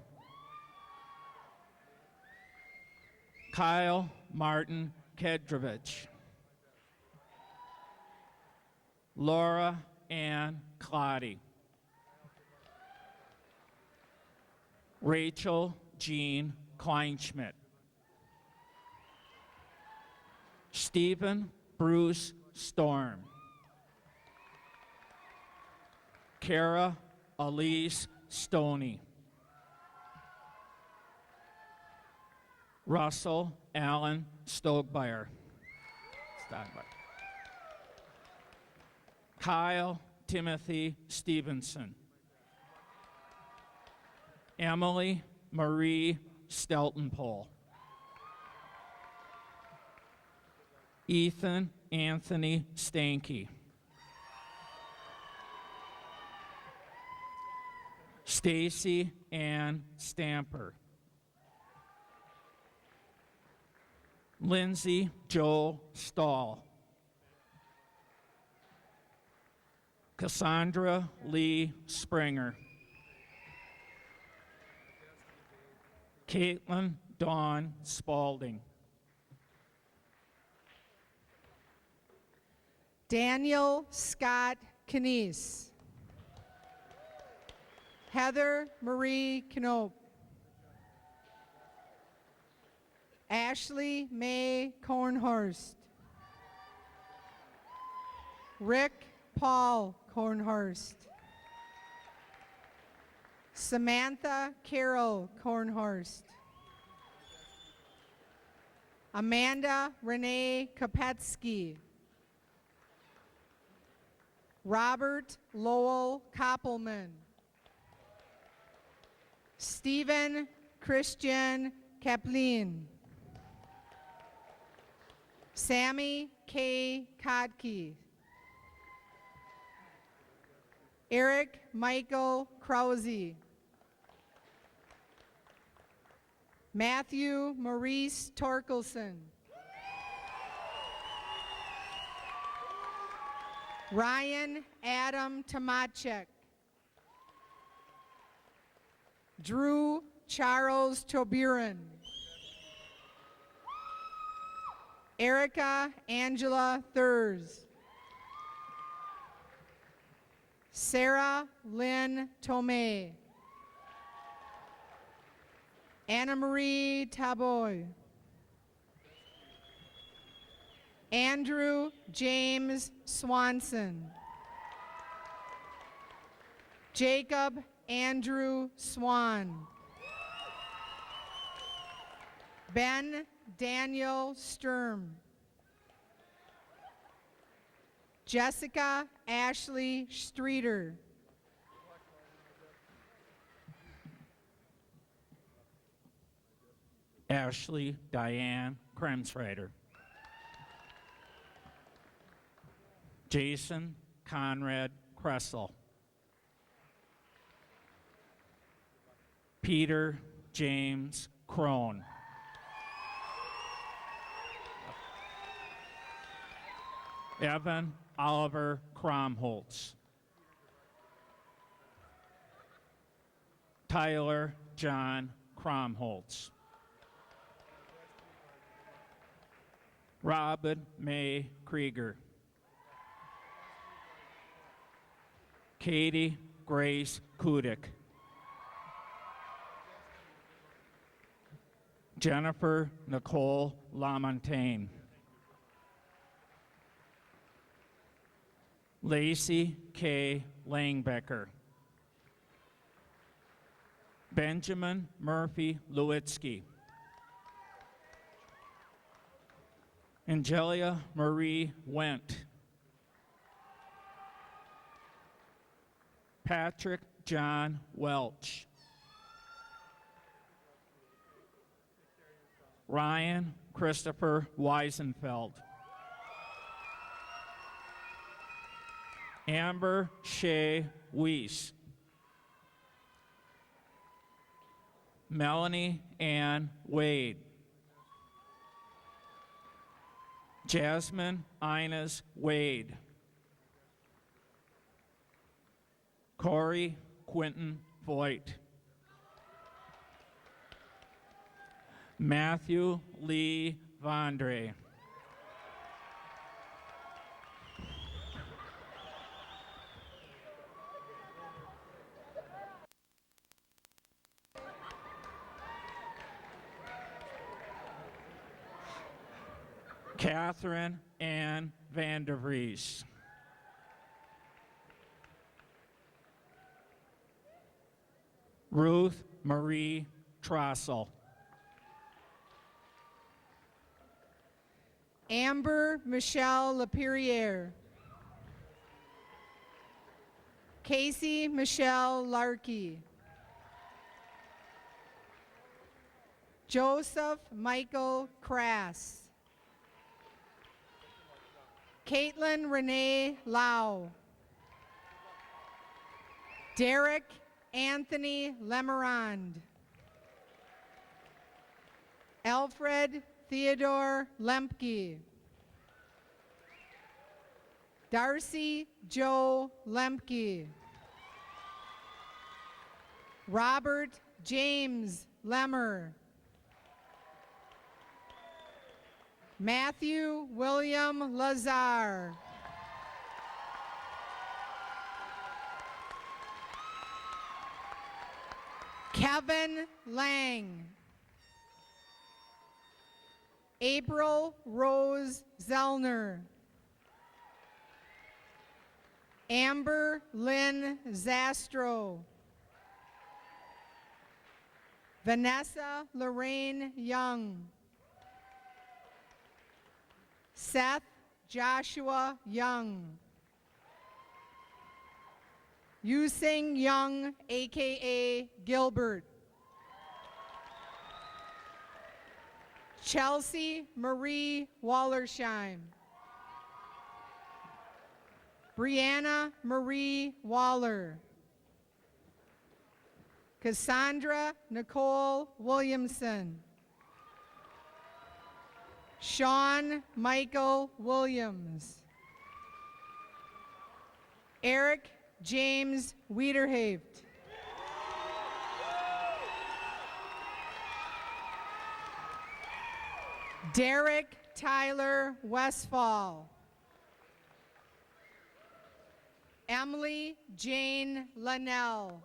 Kyle Martin Kedrovich. Laura Ann Clotty. Rachel Jean Kleinschmidt. Stephen Bruce Storm. Kara Elise Stoney. Russell Allen Stogbeyer. Kyle Timothy Stevenson. Emily Marie Steltenpole. Ethan Anthony Stanky. Stacy Ann Stamper. Lindsay Joe Stahl. Cassandra Lee Springer. Caitlin Dawn Spalding. Daniel Scott Knies. Heather Marie Knope. Ashley Mae Kornhorst. Rick Paul Kornhorst. Samantha Carol Kornhorst. Amanda Renee Kopetsky. Robert Lowell Koppelman. Stephen Christian Kaplin. Sammy K. Kodke. Eric Michael Krause. Matthew Maurice Torkelson. Ryan Adam Tomacek. Drew Charles Toburin. Erica Angela Thurs. Sarah Lynn Tomei. Anna Marie Taboy. Andrew James Swanson. Jacob Andrew Swan. Ben Daniel Sturm. Jessica Ashley Streeter. Ashley Diane Kremsreiter. Jason Conrad Kressel. Peter James Crone. Evan Oliver Kromholtz. Tyler John Kromholtz. Robin May Krieger. Katie Grace Kudik. Jennifer Nicole Lamontagne. Lacey K. Langbecker. Benjamin Murphy Lewitsky. Angelia Marie Went. Patrick John Welch. Ryan Christopher Weisenfeld. Amber Shea Weiss. Melanie Ann Wade. Jasmine Inez Wade. Corey Quinton Voigt. Matthew Lee Vondre. Catherine Ann Vandervries. Ruth Marie Trossel. Amber Michelle Lapierre. Casey Michelle Larkey. Joseph Michael Crass. Caitlin Renee Lau. Derek Anthony Lemerand. Alfred Theodore Lemke. Darcy Joe Lemke. Robert James Lemmer. Matthew William Lazar. Kevin Lang. April Rose Zellner. Amber Lynn Zastro. Vanessa Lorraine Young. Seth Joshua Young. Yusing Young, aka Gilbert. Chelsea Marie Wallersheim. Brianna Marie Waller. Cassandra Nicole Williamson. Sean Michael Williams. Eric James Wiederhaft. Derek Tyler Westfall. Emily Jane Linnell.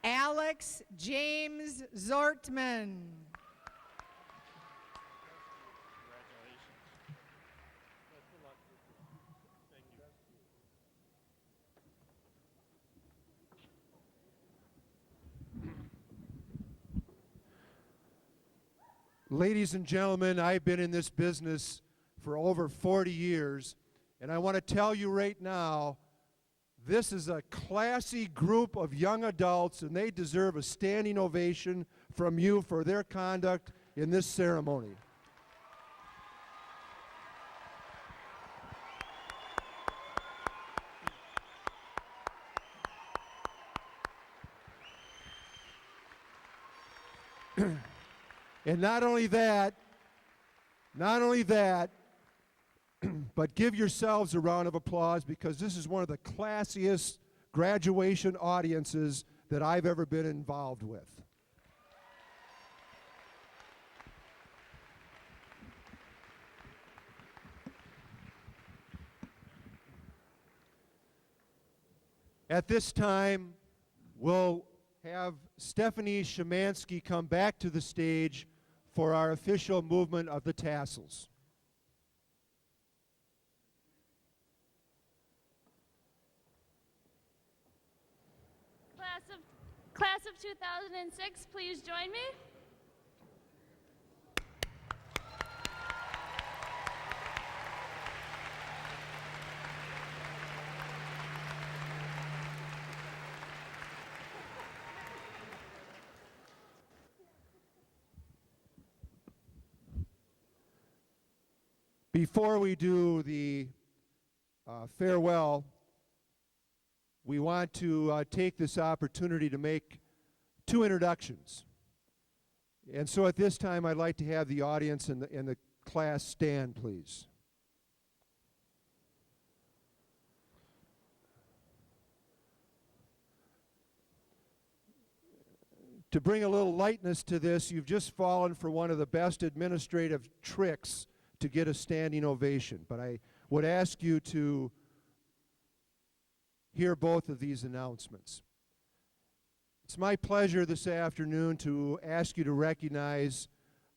Alex James Zortman. Ladies and gentlemen, I've been in this business for over 40 years, and I want to tell you right now, this is a classy group of young adults, and they deserve a standing ovation from you for their conduct in this ceremony. And not only that, but give yourselves a round of applause, because this is one of the classiest graduation audiences that I've ever been involved with. At this time, we'll have Stephanie Szymanski come back to the stage for our official movement of the tassels. Class of 2006, please join me. Before we do the farewell, we want to take this opportunity to make two introductions. And so at this time, I'd like to have the audience and the class stand, please. To bring a little lightness to this, you've just fallen for one of the best administrative tricks to get a standing ovation. But I would ask you to hear both of these announcements. It's my pleasure this afternoon to ask you to recognize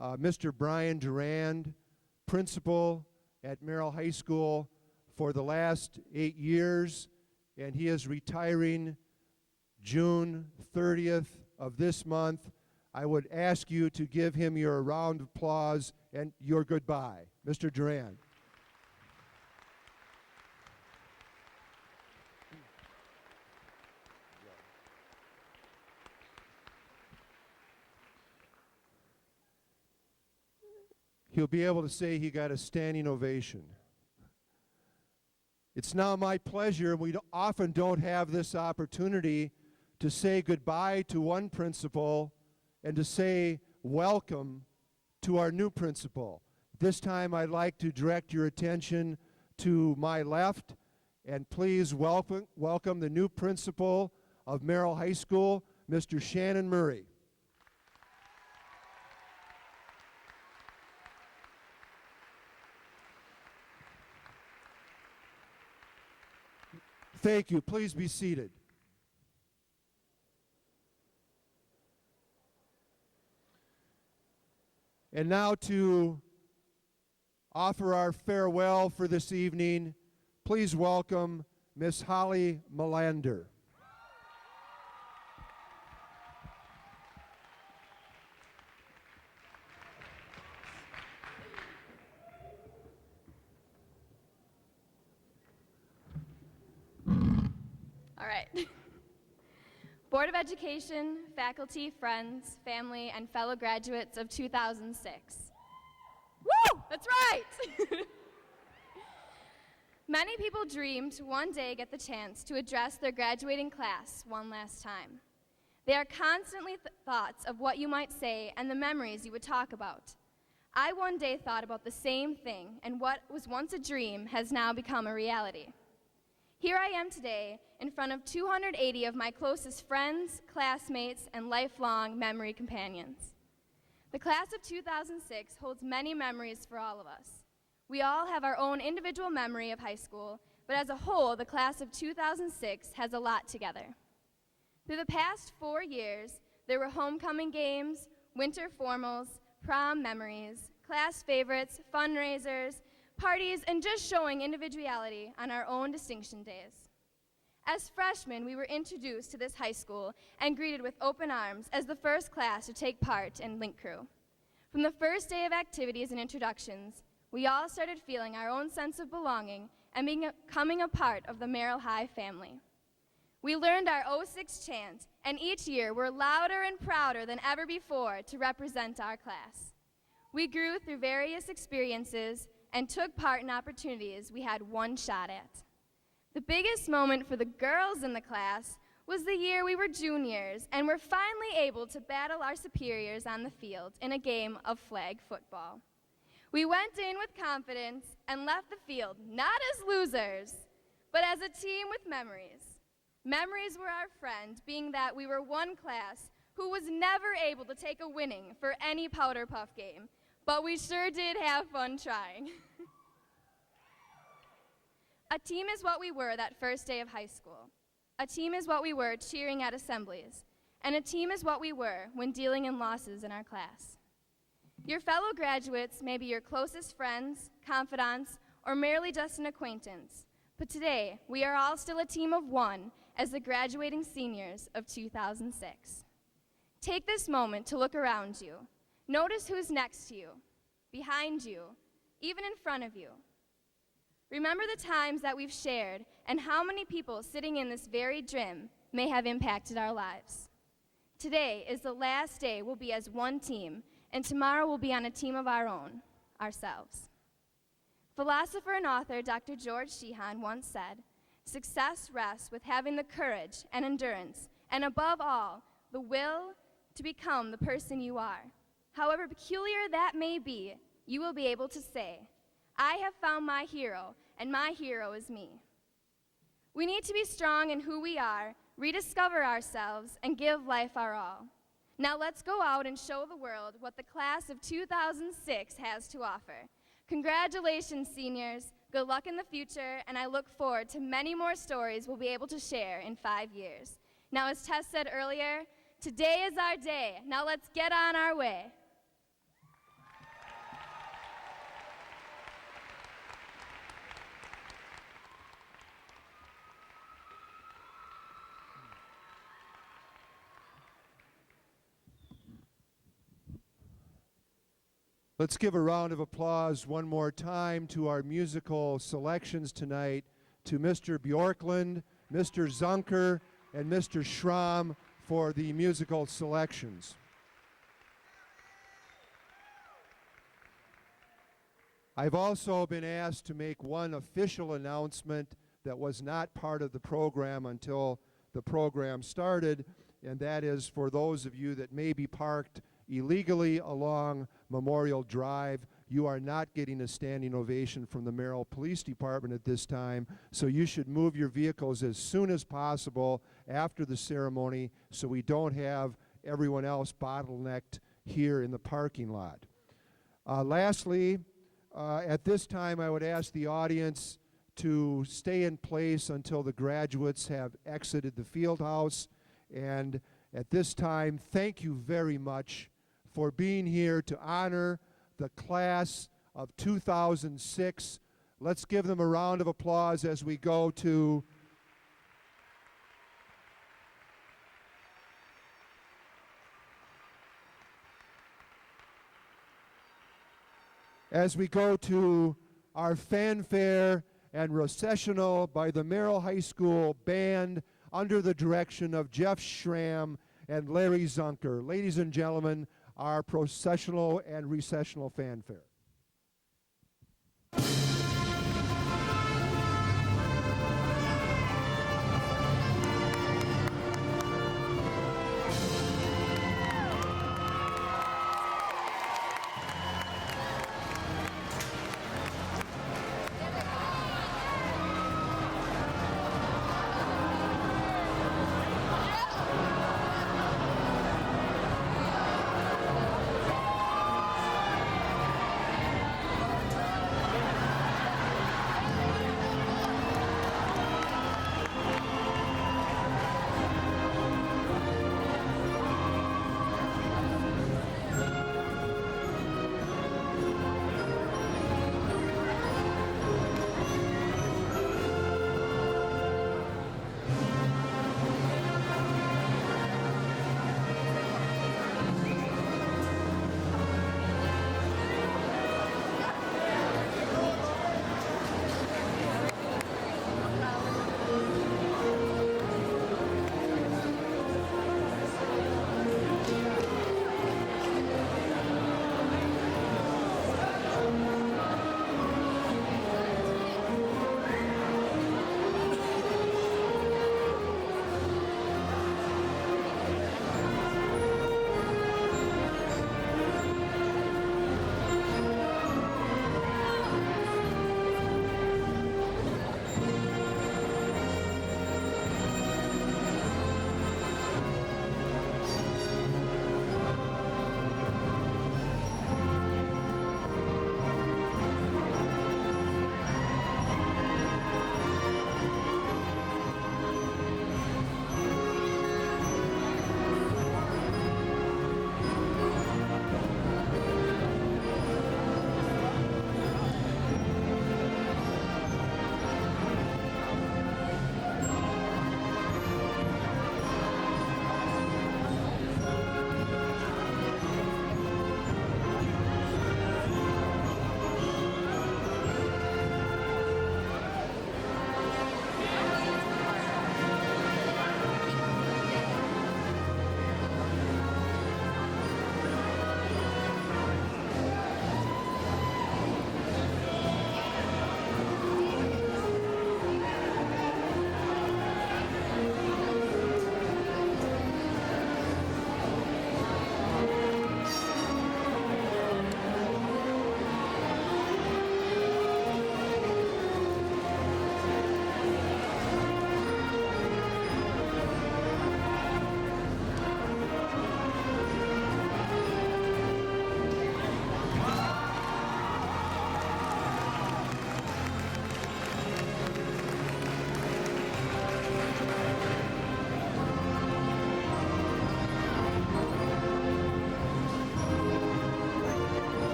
Mr. Brian Durand, principal at Merrill High School for the last 8 years, and he is retiring June 30th of this month. I would ask you to give him your round of applause and your goodbye. Mr. Durand. He'll be able to say he got a standing ovation. It's now my pleasure, and we often don't have this opportunity to say goodbye to one principal and to say welcome to our new principal. This time I'd like to direct your attention to my left, and please welcome the new principal of Merrill High School, Mr. Shannon Murray. Thank you. Please be seated. And now to offer our farewell for this evening, please welcome Miss Holly Melander. All right. Board of Education, faculty, friends, family, and fellow graduates of 2006. Woo! That's right! Many people dream to one day get the chance to address their graduating class one last time. They are constantly thoughts of what you might say and the memories you would talk about. I one day thought about the same thing, and what was once a dream has now become a reality. Here I am today in front of 280 of my closest friends, classmates, and lifelong memory companions. The class of 2006 holds many memories for all of us. We all have our own individual memory of high school, but as a whole, the class of 2006 has a lot together. Through the past 4 years, there were homecoming games, winter formals, prom memories, class favorites, fundraisers, parties, and just showing individuality on our own distinction days. As freshmen, we were introduced to this high school and greeted with open arms as the first class to take part in Link Crew. From the first day of activities and introductions, we all started feeling our own sense of belonging and becoming a part of the Merrill High family. We learned our 06 chant, and each year we're louder and prouder than ever before to represent our class. We grew through various experiences and took part in opportunities we had one shot at. The biggest moment for the girls in the class was the year we were juniors and were finally able to battle our superiors on the field in a game of flag football. We went in with confidence and left the field not as losers, but as a team with memories. Memories were our friend, being that we were one class who was never able to take a winning for any powder puff game, but we sure did have fun trying. A team is what we were that first day of high school. A team is what we were cheering at assemblies. And a team is what we were when dealing in losses in our class. Your fellow graduates may be your closest friends, confidants, or merely just an acquaintance. But today, we are all still a team of one as the graduating seniors of 2006. Take this moment to look around you. Notice who's next to you, behind you, even in front of you. Remember the times that we've shared and how many people sitting in this very gym may have impacted our lives. Today is the last day we'll be as one team, and tomorrow we'll be on a team of our own, ourselves. Philosopher and author Dr. George Sheehan once said, "Success rests with having the courage and endurance, and above all, the will to become the person you are. However peculiar that may be, you will be able to say, 'I have found my hero, and my hero is me.'" We need to be strong in who we are, rediscover ourselves, and give life our all. Now let's go out and show the world what the class of 2006 has to offer. Congratulations, seniors. Good luck in the future, and I look forward to many more stories we'll be able to share in 5 years. Now, as Tess said earlier, today is our day. Now let's get on our way. Let's give a round of applause one more time to our musical selections tonight, to Mr. Bjorklund, Mr. Zunker, and Mr. Schramm for the musical selections. I've also been asked to make one official announcement that was not part of the program until the program started, and that is for those of you that may be parked illegally along Memorial Drive, you are not getting a standing ovation from the Merrill Police Department at this time, so you should move your vehicles as soon as possible after the ceremony so we don't have everyone else bottlenecked here in the parking lot. Lastly, at this time I would ask the audience to stay in place until the graduates have exited the field house, and at this time, thank you very much for being here to honor the class of 2006. Let's give them a round of applause as we go to our fanfare and recessional by the Merrill High School Band under the direction of Jeff Schramm and Larry Zunker. Ladies and gentlemen, our processional and recessional fanfare.